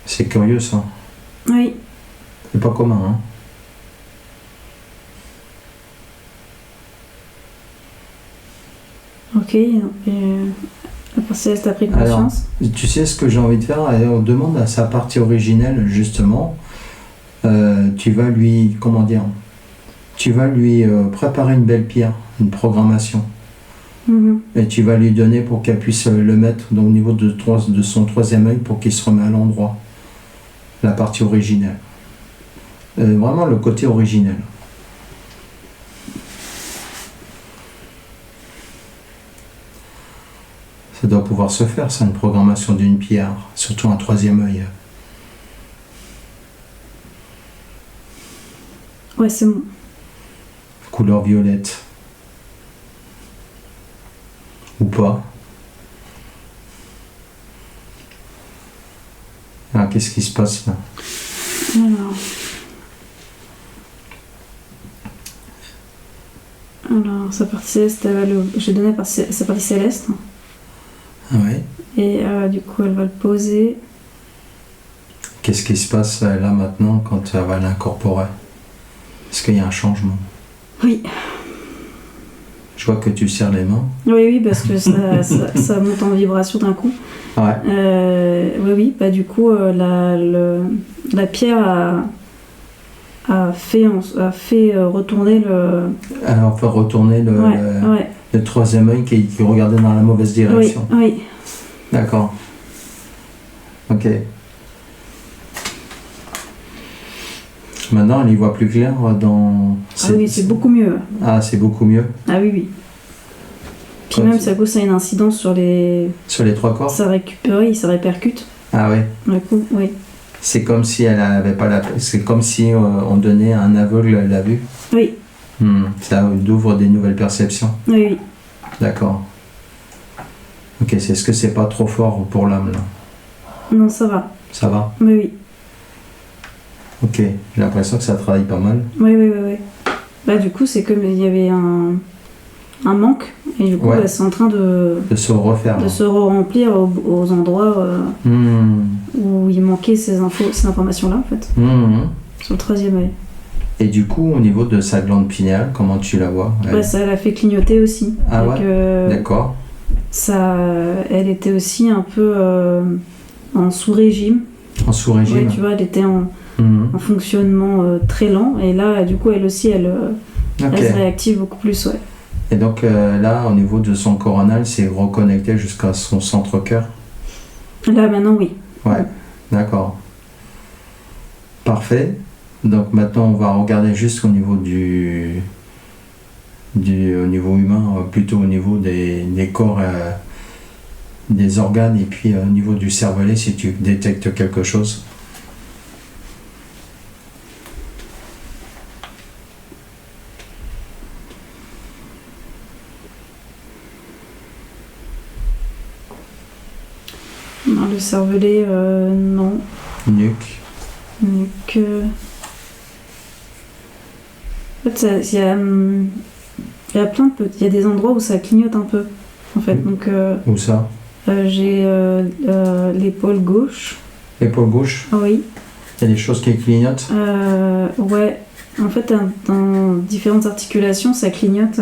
C'est curieux ça. Oui. C'est pas commun, hein. Ok, la part céleste a pris conscience. Alors, tu sais ce que j'ai envie de faire? On demande à sa partie originelle, justement, tu vas lui, préparer une belle pierre, une programmation. Et tu vas lui donner pour qu'elle puisse le mettre au niveau de son troisième œil pour qu'il se remette à l'endroit. La partie originelle. Vraiment le côté originel. Ça doit pouvoir se faire, ça, une programmation d'une pierre, surtout un troisième œil. Ouais, c'est bon. Couleur violette. Ou pas. Alors, qu'est-ce qui se passe là? Alors, sa partie céleste, j'ai donné sa partie céleste. Ouais. Et du coup, elle va le poser. Qu'est-ce qui se passe là maintenant quand elle va l'incorporer? Est-ce qu'il y a un changement? Oui. Je vois que tu serres les mains. Oui, parce que ça monte en vibration d'un coup. Ouais. Oui, bah du coup, la pierre a fait retourner le... Alors, faire retourner le troisième œil qui regardait dans la mauvaise direction. Oui. D'accord. Ok. Maintenant, elle y voit plus clair dans... oui, c'est beaucoup mieux. Ah, c'est beaucoup mieux. Ah oui. Puis même, ça a une incidence sur les... Sur les trois corps. Ça répercute. Ah oui. Du coup, oui. C'est comme si elle avait pas la... C'est comme si on donnait à un aveugle la vue. Oui. Ça ouvre des nouvelles perceptions. Oui. D'accord. Ok, est-ce que c'est pas trop fort pour l'homme là? Non, ça va. Ça va? Oui. Ok, j'ai l'impression que ça travaille pas mal. Oui. Bah du coup, c'est comme il y avait un manque, et du coup, c'est en train de se refaire. De se remplir aux endroits où il manquait ces informations-là, en fait. Sur le troisième œil. Et du coup, au niveau de sa glande pinéale, comment tu la vois? Ça l'a fait clignoter aussi. Ah ouais? D'accord. Elle était aussi un peu en sous-régime. En sous-régime? Oui, tu vois, elle était en fonctionnement très lent. Et là, du coup, elle aussi, elle se réactive beaucoup plus, ouais. Et donc là, au niveau de son coronal, c'est reconnecté jusqu'à son centre-cœur? Là, maintenant, oui. Ouais, d'accord. Parfait. Donc maintenant, on va regarder juste au niveau au niveau humain, plutôt au niveau des corps, des organes, et puis au niveau du cervelet, si tu détectes quelque chose. Non, le cervelet, non. Nuque. En fait, il y a plein de petits... Il y a des endroits où ça clignote un peu, en fait. Donc, où ça? J'ai l'épaule gauche. L'épaule gauche? Oui. Il y a des choses qui clignotent? Ouais. En fait, dans différentes articulations, ça clignote.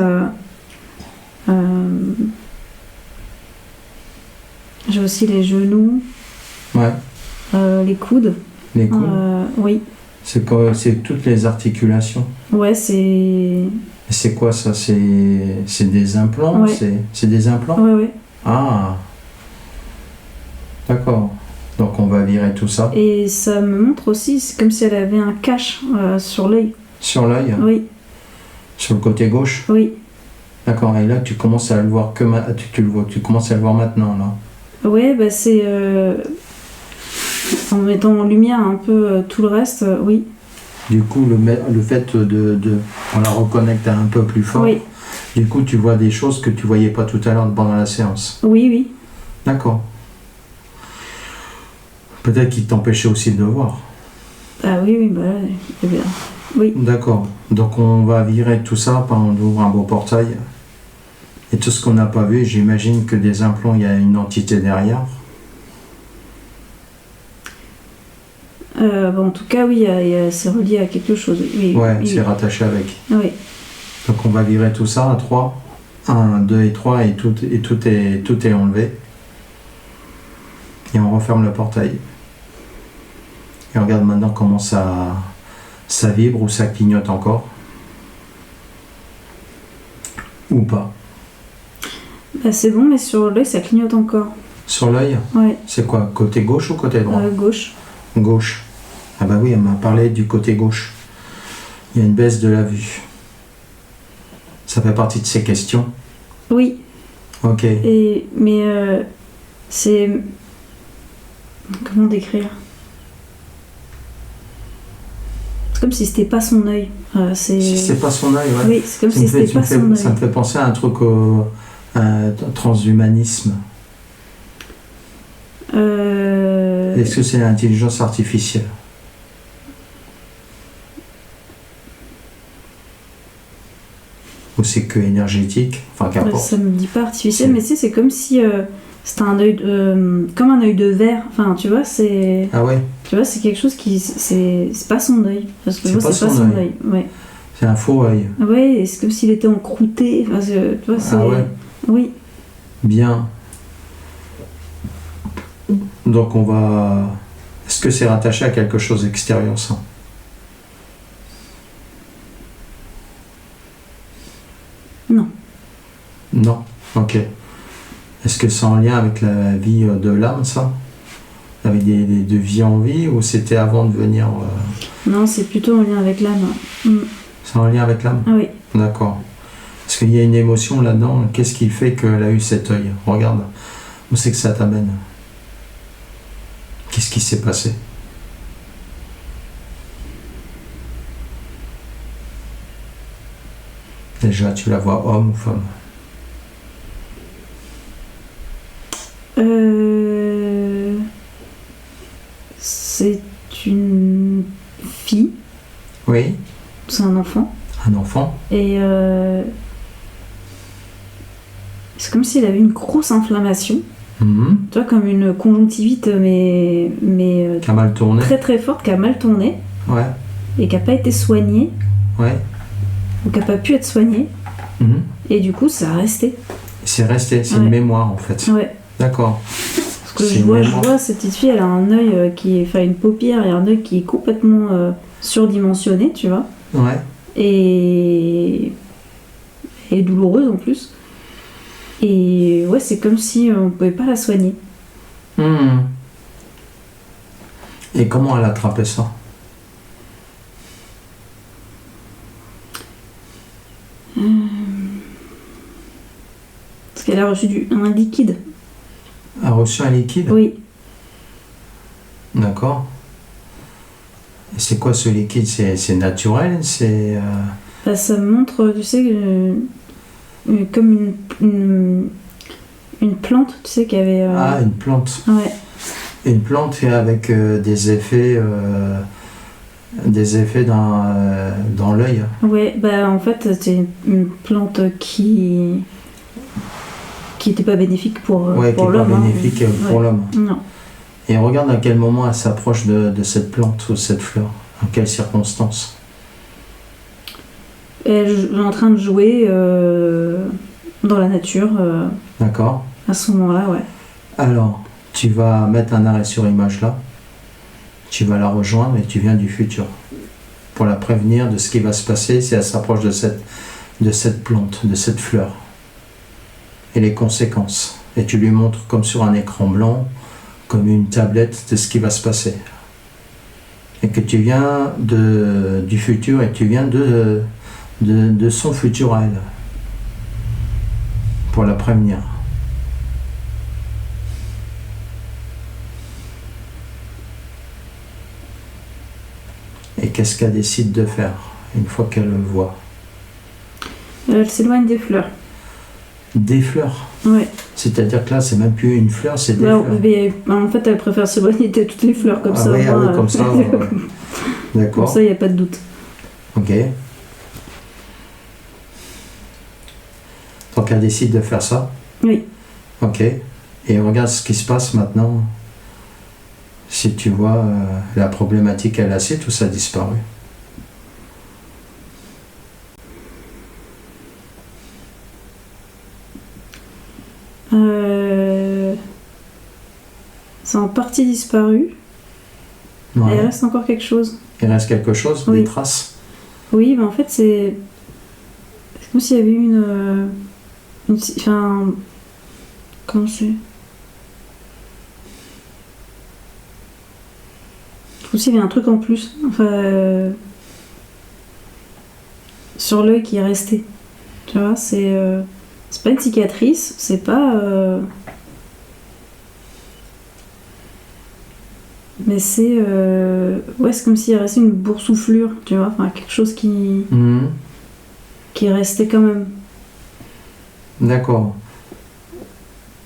J'ai aussi les genoux. Ouais. Les coudes. Les coudes? Oui. C'est toutes les articulations? Ouais, c'est... C'est quoi ça? C'est des implants? Ouais. C'est des implants? Ouais. Ah. D'accord. Donc on va virer tout ça. Et ça me montre aussi, c'est comme si elle avait un cache sur l'œil. Sur l'œil? Oui. Sur le côté gauche? Oui. D'accord. Et là, tu commences à le voir tu commences à le voir maintenant, là? Ouais, bah c'est... en mettant en lumière un peu tout le reste, oui. Du coup, le fait on la reconnecte un peu plus fort. Oui. Du coup, tu vois des choses que tu voyais pas tout à l'heure pendant la séance. Oui. D'accord. Peut-être qu'il t'empêchait aussi de le voir. Ah oui, bah eh bien, oui. D'accord. Donc on va virer tout ça, on ouvre un beau portail. Et tout ce qu'on n'a pas vu, j'imagine que des implants, il y a une entité derrière. En tout cas, oui, c'est relié à quelque chose. Oui, c'est rattaché avec. Oui. Donc on va virer tout ça à 3. 1, 2 et 3 et tout est enlevé. Et on referme le portail. Et regarde maintenant comment ça vibre ou ça clignote encore. Ou pas. Bah c'est bon, mais sur l'œil, ça clignote encore. Sur l'œil? Ouais. C'est quoi? Côté gauche ou côté droit? Gauche. Gauche. Ah bah oui, elle m'a parlé du côté gauche. Il y a une baisse de la vue. Ça fait partie de ces questions? Oui. Ok. Mais c'est... Comment décrire? C'est comme si c'était pas son œil. Si c'était pas son œil, ouais. Oui, c'est comme si c'était pas son œil. Ça me fait penser à un truc au transhumanisme. Est-ce que c'est l'intelligence artificielle? Ou c'est que énergétique? Enfin, qu'importe. Ça me dit pas artificiel, mais c'est comme si c'était un œil comme un œil de verre. Enfin, tu vois, c'est... Ah ouais? Tu vois, c'est quelque chose qui... C'est pas son œil. Parce que c'est moi, pas c'est pas son œil. Ouais. C'est un faux œil. Ouais, c'est comme s'il était encrouté. Enfin, tu vois, c'est... Ah ouais? Oui. Bien. Donc on va... Est-ce que c'est rattaché à quelque chose d'extérieur, ça? Non. Non? Ok. Est-ce que c'est en lien avec la vie de l'âme, ça? Avec de vie en vie, ou c'était avant de venir... Non, c'est plutôt en lien avec l'âme. C'est en lien avec l'âme? Ah oui. D'accord. Parce qu'il y a une émotion là-dedans. Qu'est-ce qui fait qu'elle a eu cet œil? Regarde. Où c'est que ça t'amène? Qu'est-ce qui s'est passé? Déjà, tu la vois homme ou femme? C'est une fille. Oui. C'est un enfant. Un enfant. Et c'est comme s'il avait une grosse inflammation. Tu vois, comme une conjonctivite, mais qui a mal tourné. Très très forte, qui a mal tourné. Ouais. Et qui n'a pas été soignée. Ouais. Ou qui n'a pas pu être soignée. Et du coup, ça a resté. C'est resté, c'est une mémoire en fait. Ouais. D'accord. Parce que je vois cette petite fille, elle a un œil une paupière et un œil qui est complètement surdimensionné, tu vois. Ouais. Et douloureuse en plus. Et ouais, c'est comme si on pouvait pas la soigner. Et comment elle a attrapé ça? Parce qu'elle a reçu un liquide. Elle a reçu un liquide? Oui. D'accord. Et c'est quoi ce liquide? C'est naturel? C'est ça montre, tu sais, comme une plante, tu sais, qui avait... Ah, une plante. Ouais. Une plante avec des effets dans l'œil. Ouais, en fait, c'est une plante qui n'était pas bénéfique pour l'homme. Qui n'est pas bénéfique pour l'homme. Non. Et regarde à quel moment elle s'approche de cette plante ou cette fleur. En quelles circonstances? Elle est en train de jouer dans la nature. D'accord. À ce moment-là, ouais. Alors, tu vas mettre un arrêt sur image là. Tu vas la rejoindre et tu viens du futur. Pour la prévenir de ce qui va se passer si elle s'approche de cette plante, de cette fleur. Et les conséquences. Et tu lui montres comme sur un écran blanc, comme une tablette de ce qui va se passer. Et que tu viens du futur et tu viens de son futur à elle. Pour la prévenir. Et qu'est-ce qu'elle décide de faire une fois qu'elle le voit? Elle s'éloigne des fleurs. Des fleurs? Ouais. C'est-à-dire que là, c'est même plus une fleur, c'est des fleurs. Mais, en fait, elle préfère s'éloigner de toutes les fleurs comme ça. Oui, comme ça. D'accord. Comme ça, il n'y a pas de doute. Ok. Donc, elle décide de faire ça? Oui. Ok. Et regarde ce qui se passe maintenant. Si tu vois la problématique qu'elle a, c'est tout ça a disparu. C'est en partie disparu. Ouais. Et il reste encore quelque chose. Il reste quelque chose, oui. Des traces. Oui, mais en fait, c'est comme s'il y avait eu enfin, comment c'est comme s'il y avait un truc en plus. Enfin, sur l'œil qui est resté. Tu vois, c'est pas une cicatrice, c'est pas. Mais c'est. Ouais, c'est comme s'il restait une boursouflure, tu vois, enfin, quelque chose qui est resté quand même. D'accord.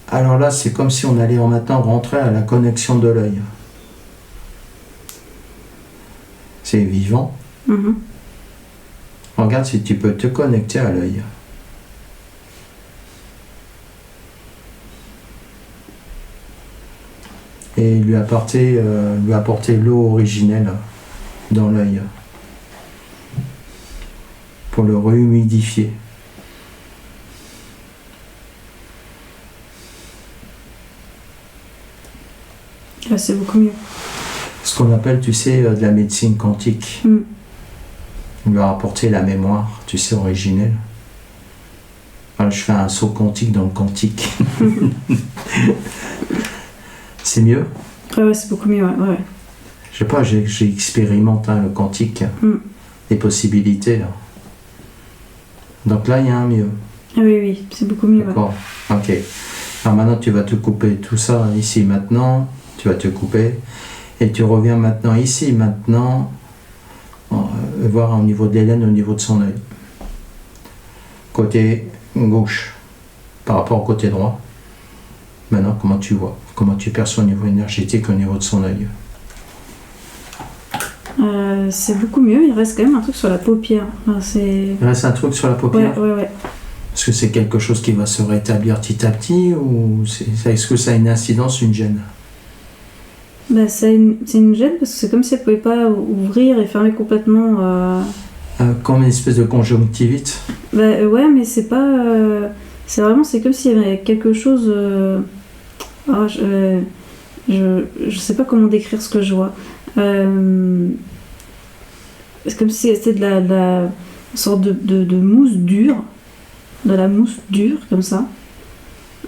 Alors là, c'est comme si on allait maintenant rentrer à la connexion de l'œil. C'est vivant. Regarde si tu peux te connecter à l'œil. Et lui apporter l'eau originelle dans l'œil pour le rehumidifier. Là, c'est beaucoup mieux. Ce qu'on appelle, tu sais, de la médecine quantique. On lui a apporté la mémoire, tu sais, originelle. Voilà, je fais un saut quantique dans le quantique. C'est mieux? Ouais, c'est beaucoup mieux, ouais. Je sais pas, j'expérimente le quantique, les possibilités là. Donc là, il y a un mieux. Ah oui, c'est beaucoup mieux. D'accord, ok. Alors maintenant, tu vas te couper tout ça ici maintenant. Tu vas te couper et tu reviens maintenant ici maintenant, voir au niveau de l'Hélène, au niveau de son œil. Côté gauche par rapport au côté droit. Maintenant, comment tu vois? Comment tu perçois au niveau énergétique, au niveau de son œil? C'est beaucoup mieux, il reste quand même un truc sur la paupière. Enfin, il reste un truc sur la paupière? Ouais. Est-ce que c'est quelque chose qui va se rétablir petit à petit ou est-ce que ça a une incidence, une gêne? C'est une gêne parce que c'est comme si elle ne pouvait pas ouvrir et fermer complètement. Comme une espèce de conjonctivite? Ouais, mais c'est pas. C'est comme s'il y avait quelque chose. Je sais pas comment décrire ce que je vois. C'est comme si c'était de la sorte de mousse dure. De la mousse dure, comme ça.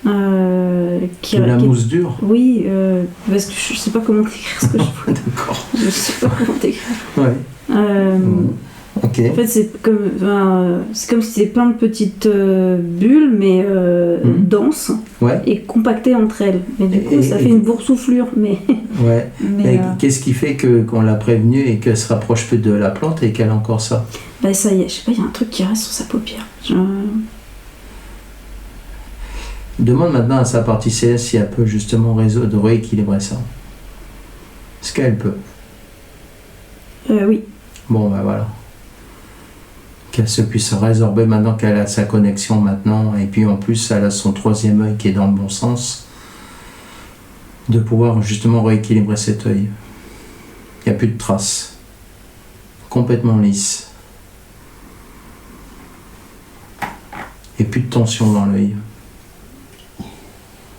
Mousse dure? Oui, parce que je sais pas comment décrire ce que je vois. D'accord. Je sais pas comment décrire. Ouais. Ok. En fait, c'est comme si c'était plein de petites bulles, mais denses et compactées entre elles. Mais du coup, ça fait une boursouflure. Mais ouais. Qu'est-ce qui fait qu'on l'a prévenue et qu'elle se rapproche plus de la plante et qu'elle a encore ça? Ça y est, je sais pas, il y a un truc qui reste sur sa paupière. Demande maintenant à sa partie céleste si elle peut justement rééquilibrer ça. Est-ce qu'elle peut? Oui. Bon, voilà. Qu'elle se puisse résorber maintenant qu'elle a sa connexion maintenant, et puis en plus elle a son troisième œil qui est dans le bon sens, de pouvoir justement rééquilibrer cet œil. Il n'y a plus de traces. Complètement lisse. Et plus de tension dans l'œil.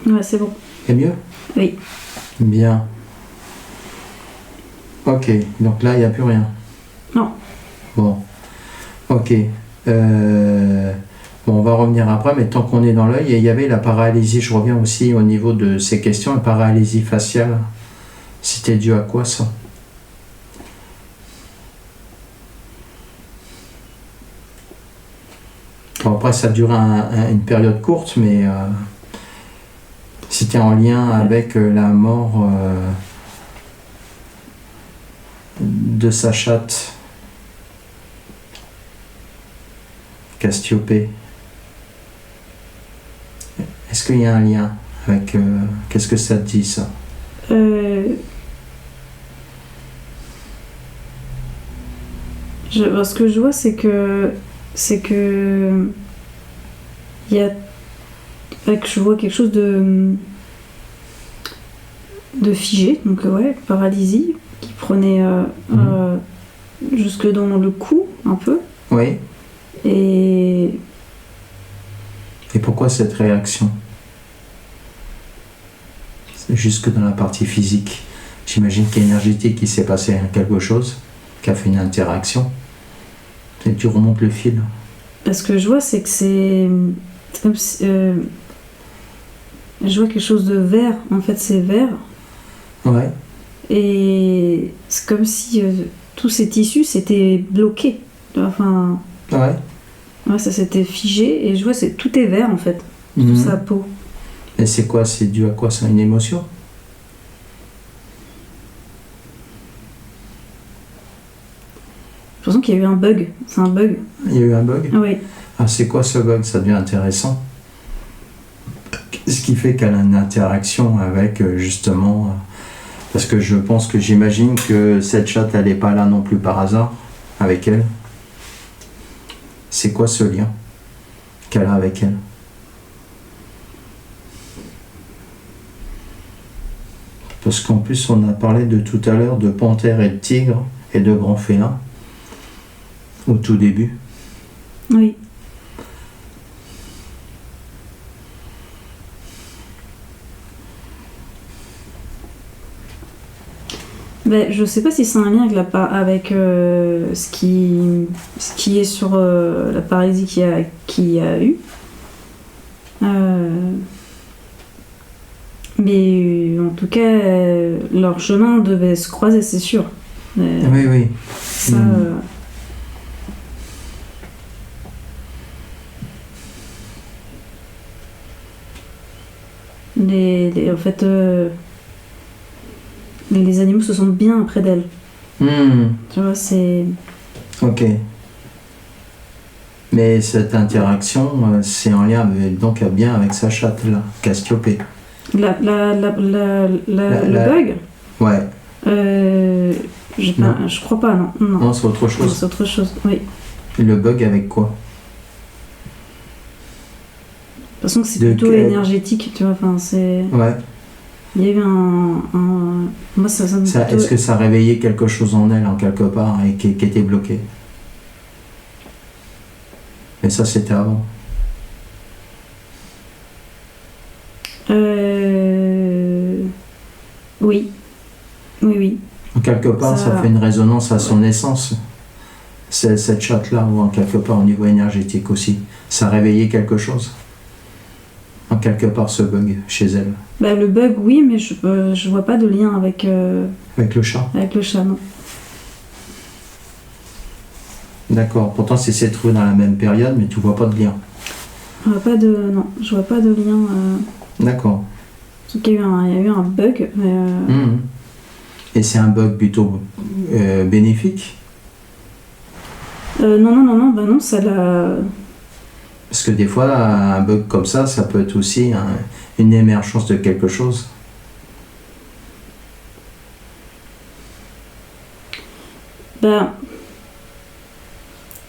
Ouais, c'est bon. C'est mieux? Oui. Bien. Ok, donc là, il n'y a plus rien? Non. Bon. Ok. On va revenir après, mais tant qu'on est dans l'œil, il y avait la paralysie, je reviens aussi au niveau de ces questions, la paralysie faciale. C'était dû à quoi, ça? Bon, après, ça dure une période courte, mais c'était en lien avec la mort de sa chatte, Castiopée. Est-ce qu'il y a un lien avec... qu'est-ce que ça te dit, ça? Ce que je vois, c'est que il y a, que je vois quelque chose de figé, donc paralysie qui prenait jusque dans le cou un peu. Oui. Et pourquoi cette réaction? jusque dans la partie physique. J'imagine qu'énergétique, il s'est passé quelque chose, qui a fait une interaction. Et tu remontes le fil. Ce que je vois, c'est que c'est comme si, je vois quelque chose de vert. En fait, c'est vert. Ouais. Et c'est comme si tous ces tissus s'étaient bloqués. Enfin. Ouais. Ouais, ça s'était figé. Et je vois, tout est vert en fait. Toute sa peau. Et c'est quoi? C'est dû à quoi? C'est une émotion? J'ai l'impression qu'il y a eu un bug. C'est un bug. Il y a eu un bug? Oui. Ah, c'est quoi ce bug? Ça devient intéressant. Ce qui fait qu'elle a une interaction avec justement... parce que j'imagine que cette chatte, elle n'est pas là non plus par hasard avec elle. C'est quoi ce lien qu'elle a avec elle? Parce qu'en plus, on a parlé de tout à l'heure de panthères et de tigres et de grands félins au tout début. Oui. Ben, je sais pas si c'est un lien avec ce qui est sur la paralysie qu'il y a eu. Mais en tout cas, leur chemin devait se croiser, c'est sûr. Oui. Ça, en fait, les animaux se sentent bien près d'elle. Tu vois, c'est... Ok. Mais cette interaction, c'est en lien donc bien avec sa chatte, là, Cassiopée. Le bug? Ouais. Je crois pas, non. Non, c'est autre chose. Non, c'est autre chose, oui. Le bug avec quoi? De toute façon, c'est plutôt énergétique, tu vois, enfin, c'est... Ouais. Il y a eu moi, ça me plutôt... Est-ce que ça réveillait quelque chose en elle, en quelque part, et qui était bloqué? Mais ça, c'était avant. Oui. En quelque part, ça fait une résonance à son essence. Cette chatte-là, ou en quelque part au niveau énergétique aussi. Ça réveillait quelque chose. En quelque part, ce bug chez elle. Bah, le bug, oui, mais je vois pas de lien avec... Avec le chat? Avec le chat, non. D'accord. Pourtant, c'est trouvé dans la même période, mais tu vois pas de lien. Non, je vois pas de lien. D'accord. Sauf qu'il y a eu un bug, mais... Et c'est un bug plutôt bénéfique? Non, ça l'a... Parce que des fois, un bug comme ça peut être aussi une émergence de quelque chose. Ben...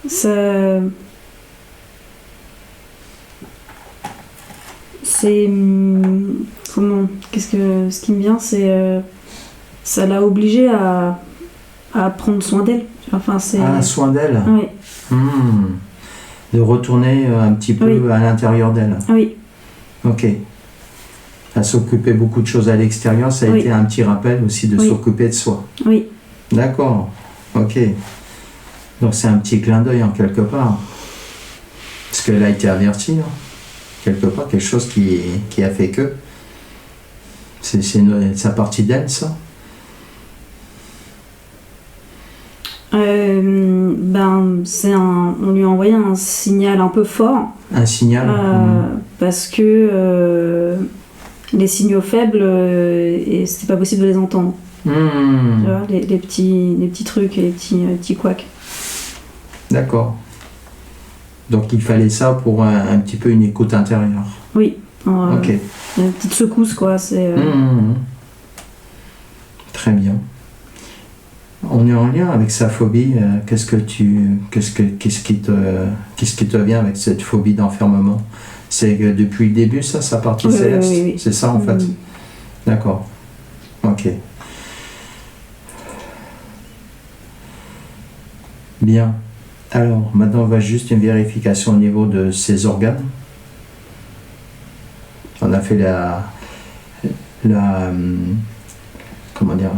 Ça... C'est... Comment... Ce qui me vient, c'est... ça l'a obligée à prendre soin d'elle. Enfin, c'est... Ah, soin d'elle? Oui. De retourner un petit peu à l'intérieur d'elle. Oui. Ok. À s'occuper beaucoup de choses à l'extérieur, ça a été un petit rappel aussi de s'occuper de soi. Oui. D'accord. Ok. Donc c'est un petit clin d'œil en quelque part. Parce qu'elle a été avertie, hein. Quelque part, quelque chose qui a fait que. C'est sa partie d'elle, ça? On lui a envoyé un signal un peu fort. Un signal? Parce que les signaux faibles, c'était pas possible de les entendre. Tu vois, les petits trucs et les petits couacs. D'accord. Donc il fallait ça pour un petit peu une écoute intérieure. Oui. Ok. Une petite secousse, quoi. C'est, Très bien. On est en lien avec sa phobie. Qu'est-ce qui te vient avec cette phobie d'enfermement? C'est que depuis le début, sa partie céleste? Oui. C'est ça en fait? D'accord. Ok. Bien. Alors, maintenant, on va juste une vérification au niveau de ses organes. On a fait la, comment dire,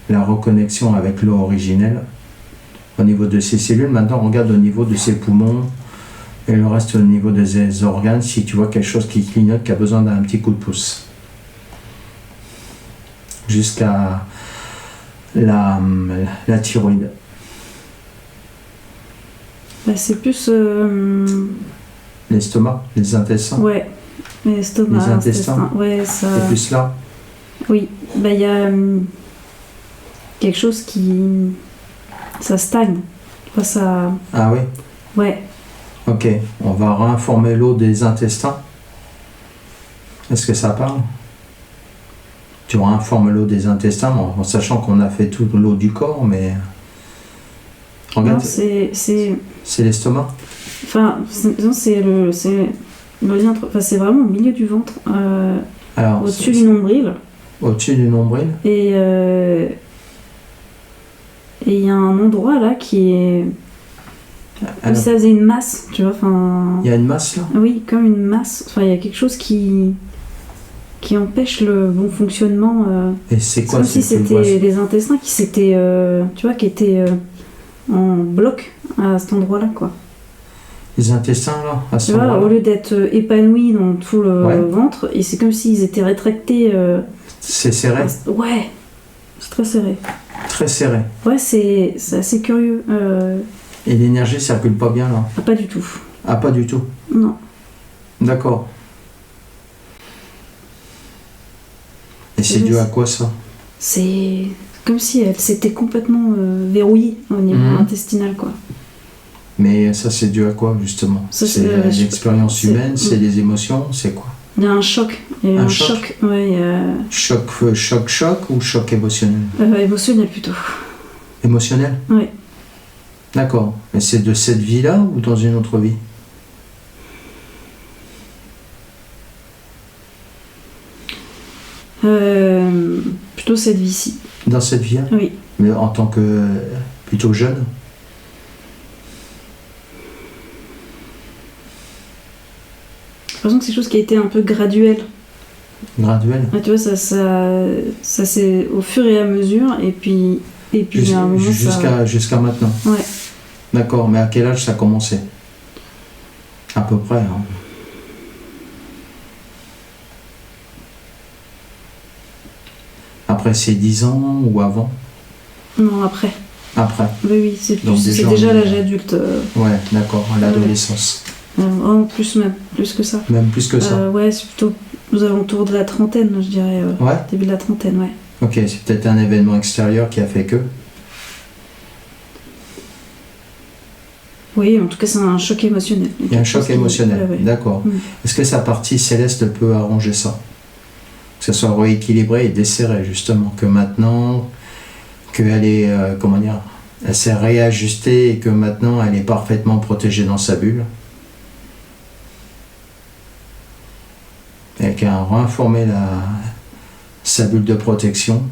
la reconnexion avec l'eau originelle au niveau de ses cellules. Maintenant, on regarde au niveau de ses poumons et le reste au niveau de ses organes, si tu vois quelque chose qui clignote, qui a besoin d'un petit coup de pouce. Jusqu'à la thyroïde. Bah, c'est plus... L'estomac, les intestins. Ouais, l'estomac, les intestins. Ouais, ça... C'est plus là. Oui, bah il y a quelque chose qui... Ça stagne. Enfin, ça... Ah oui. Ouais. Ok, on va réinformer l'eau des intestins. Est-ce que ça parle? Tu réinformes l'eau des intestins, en sachant qu'on a fait toute l'eau du corps, mais... Regarde, non, c'est l'estomac. Enfin, c'est le lien enfin, c'est vraiment au milieu du ventre, au-dessus du nombril. Au-dessus du nombril. Et il y a un endroit là qui est... Comme si ça faisait une masse, tu vois. Enfin... Il y a une masse là? Oui, comme une masse. Enfin, il y a quelque chose qui empêche le bon fonctionnement. Et c'est quoi? Comme si c'était les intestins qui s'étaient, tu vois, qui étaient en bloc à cet endroit-là, quoi. Les intestins là, à ce moment-là. Au lieu d'être épanouis dans tout le ventre, et c'est comme s'ils étaient rétractés. C'est serré? Ouais, c'est très serré. Très serré. Ouais, c'est assez curieux. Et l'énergie circule pas bien là? Ah, pas du tout. Ah, pas du tout? Non. D'accord. Et c'est dû à quoi ça? C'est comme si elle s'était complètement verrouillée au niveau intestinal, quoi. Mais ça, c'est dû à quoi, justement? C'est l'expérience humaine, c'est les émotions, c'est quoi? Il y a un choc. Il y a un choc. Ouais, Choc ou choc émotionnel? Émotionnel, plutôt. Émotionnel? Oui. D'accord. Et c'est de cette vie-là ou dans une autre vie? Plutôt cette vie-ci. Dans cette vie-là? Oui. Mais en tant que plutôt jeune? J'ai l'impression que c'est quelque chose qui a été un peu graduel. Graduel? Ah, tu vois, ça c'est au fur et à mesure, et puis il y a un moment jusqu'à maintenant? Ouais. D'accord, mais à quel âge ça a commencé? À peu près, hein. Après ces 10 ans ou avant? Non, après. Après? Oui, c'est déjà l'âge adulte. Ouais, d'accord, à l'adolescence. Plus que ça. Même plus que ça? Ouais, c'est plutôt aux alentours de la trentaine, je dirais. Ouais? Début de la trentaine, ouais. Ok, c'est peut-être un événement extérieur qui a fait que? Oui, en tout cas, c'est un choc émotionnel. Il y a un choc émotionnel, ouais. D'accord. Est-ce que sa partie céleste peut arranger ça? Que ça soit rééquilibré et desserré, justement, que maintenant, qu'elle est, elle s'est réajustée et que maintenant, elle est parfaitement protégée dans sa bulle? Et qu'elle a réinformé sa bulle de protection,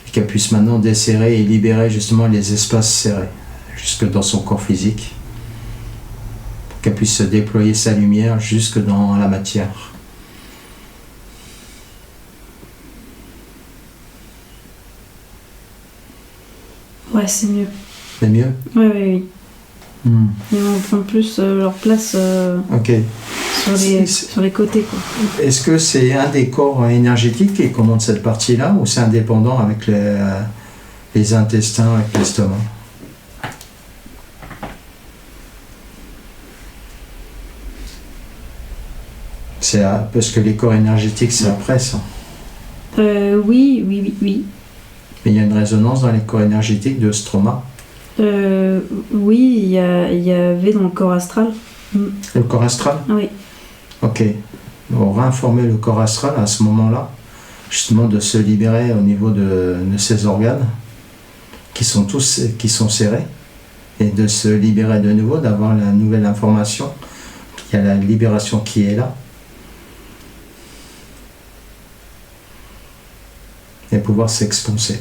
et qu'elle puisse maintenant desserrer et libérer justement les espaces serrés, jusque dans son corps physique, pour qu'elle puisse déployer sa lumière jusque dans la matière. Ouais, c'est mieux. C'est mieux? Oui. Ils vont prendre plus leur place sur les côtés, quoi. Est-ce que c'est un des corps énergétiques qui commande cette partie-là, ou c'est indépendant avec les intestins, avec l'estomac? Parce que les corps énergétiques, c'est après ça. Oui. Mais il y a une résonance dans les corps énergétiques de stroma? Oui, il y avait dans le corps astral. Le corps astral? Oui. Ok. On va informer le corps astral à ce moment-là, justement de se libérer au niveau de ses organes, qui sont serrés, et de se libérer de nouveau, d'avoir la nouvelle information, qu'il y a la libération qui est là. Et pouvoir s'expanser.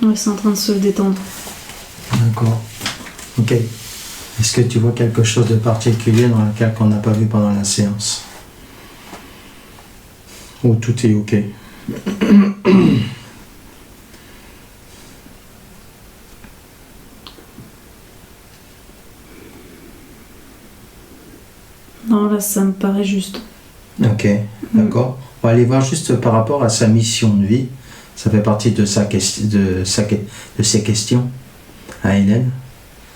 Ouais, c'est en train de se détendre. D'accord. Ok. Est-ce que tu vois quelque chose de particulier dans le cas qu'on n'a pas vu pendant la séance? Ou tout est ok? Non, là, ça me paraît juste. Ok, d'accord. On va aller voir juste par rapport à sa mission de vie. Ça fait partie de ses questions à Hélène.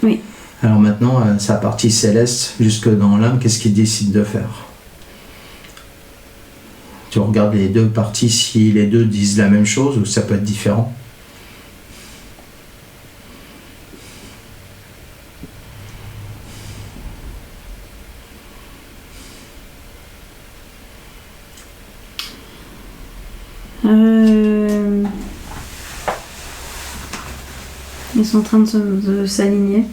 Oui. Alors maintenant, sa partie céleste, jusque dans l'âme, qu'est-ce qu'il décide de faire? Tu regardes les deux parties, si les deux disent la même chose ou ça peut être différent. Ils sont en train de s'aligner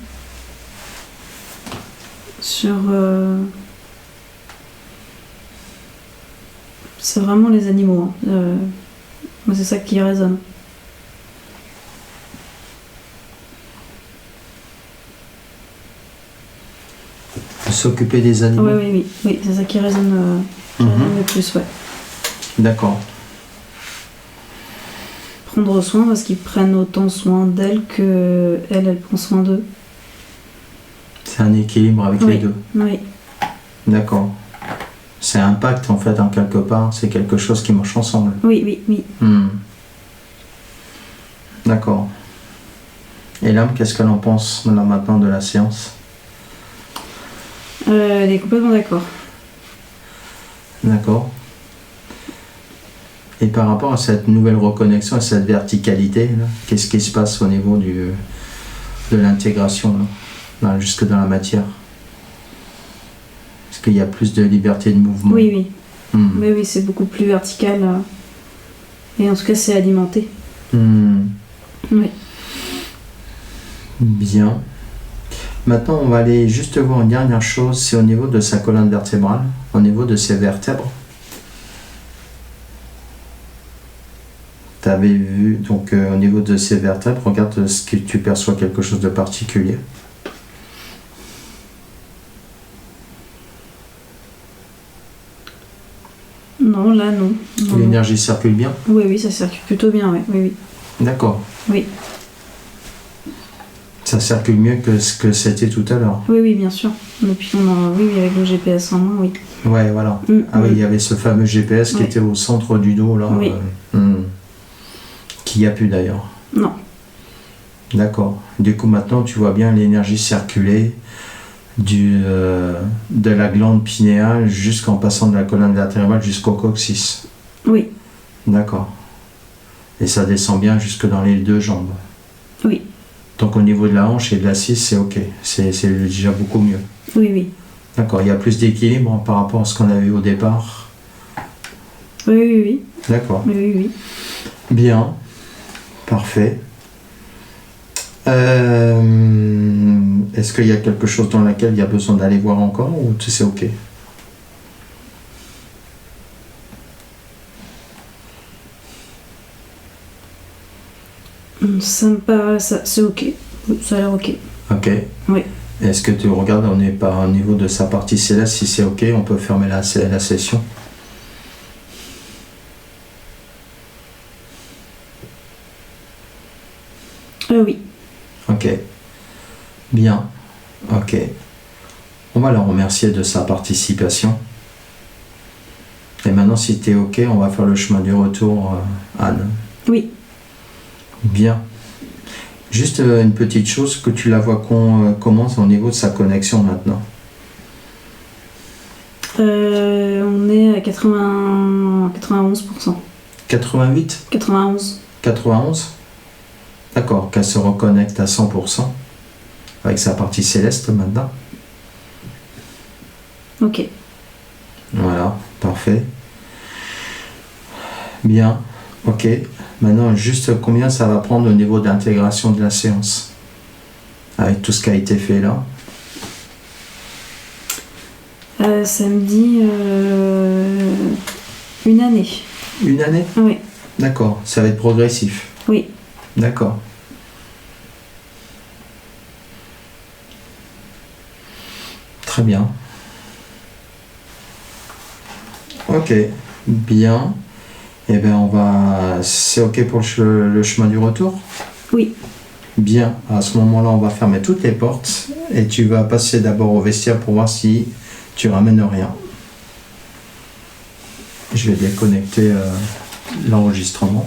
sur... C'est vraiment les animaux. Moi, c'est ça qui résonne. S'occuper des animaux. Oui, c'est ça qui résonne, le plus, ouais. D'accord. Prendre soin parce qu'ils prennent autant soin d'elle que elle prend soin d'eux. C'est un équilibre avec les deux. Oui. D'accord. C'est un pacte en fait, en quelque part. C'est quelque chose qui marche ensemble. Oui. D'accord. Et l'âme, qu'est-ce qu'elle en pense maintenant de la séance? Elle est complètement d'accord. D'accord. Et par rapport à cette nouvelle reconnexion, à cette verticalité, qu'est-ce qui se passe au niveau de l'intégration, jusque dans la matière? Est-ce qu'il y a plus de liberté de mouvement? Oui. Oui, c'est beaucoup plus vertical. Et en tout cas, c'est alimenté. Oui. Bien. Maintenant, on va aller juste voir une dernière chose, c'est au niveau de sa colonne vertébrale, au niveau de ses vertèbres. Tu avais vu, donc au niveau de ses vertèbres, regarde ce que tu perçois quelque chose de particulier. Non, là, non. L'énergie circule bien? Oui, ça circule plutôt bien, oui. D'accord. Oui. Ça circule mieux que ce que c'était tout à l'heure? Oui, bien sûr. Depuis avec le GPS en main, oui. Ouais, voilà. Oui, il y avait ce fameux GPS qui était au centre du dos, là. Oui. Qui n'y a plus d'ailleurs. Non. D'accord. Du coup, maintenant, tu vois bien l'énergie circuler de la glande pinéale jusqu'en passant de la colonne vertébrale jusqu'au coccyx. Oui. D'accord. Et ça descend bien jusque dans les deux jambes. Oui. Donc au niveau de la hanche et de l'assise, c'est ok. C'est déjà beaucoup mieux. Oui. D'accord. Il y a plus d'équilibre par rapport à ce qu'on avait vu au départ. Oui. D'accord. Oui. Bien. Parfait. Est-ce qu'il y a quelque chose dans laquelle il y a besoin d'aller voir encore ou c'est ok? Ça me paraît, c'est ok. Ça a l'air ok. Ok. Oui. Est-ce que tu regardes, on est pas au niveau de sa partie céleste, si c'est ok, on peut fermer la session? Oui. Ok. Bien. Ok. On va la remercier de sa participation. Et maintenant, si tu es ok, on va faire le chemin du retour, Anne. Oui. Bien. Juste une petite chose, que tu la vois qu'on commence au niveau de sa connexion maintenant. On est à 91%. 88? 91. 91? D'accord, qu'elle se reconnecte à 100% avec sa partie céleste maintenant. Ok. Voilà, parfait. Bien, ok. Maintenant, juste combien ça va prendre au niveau d'intégration de la séance avec tout ce qui a été fait là? Ça me dit 1 année. 1 année? Oui. D'accord, ça va être progressif. Oui. D'accord. Très bien. Ok, bien. Eh bien, on va... C'est ok pour le chemin du retour? Oui. Bien, à ce moment-là, on va fermer toutes les portes et tu vas passer d'abord au vestiaire pour voir si tu ramènes rien. Je vais déconnecter l'enregistrement.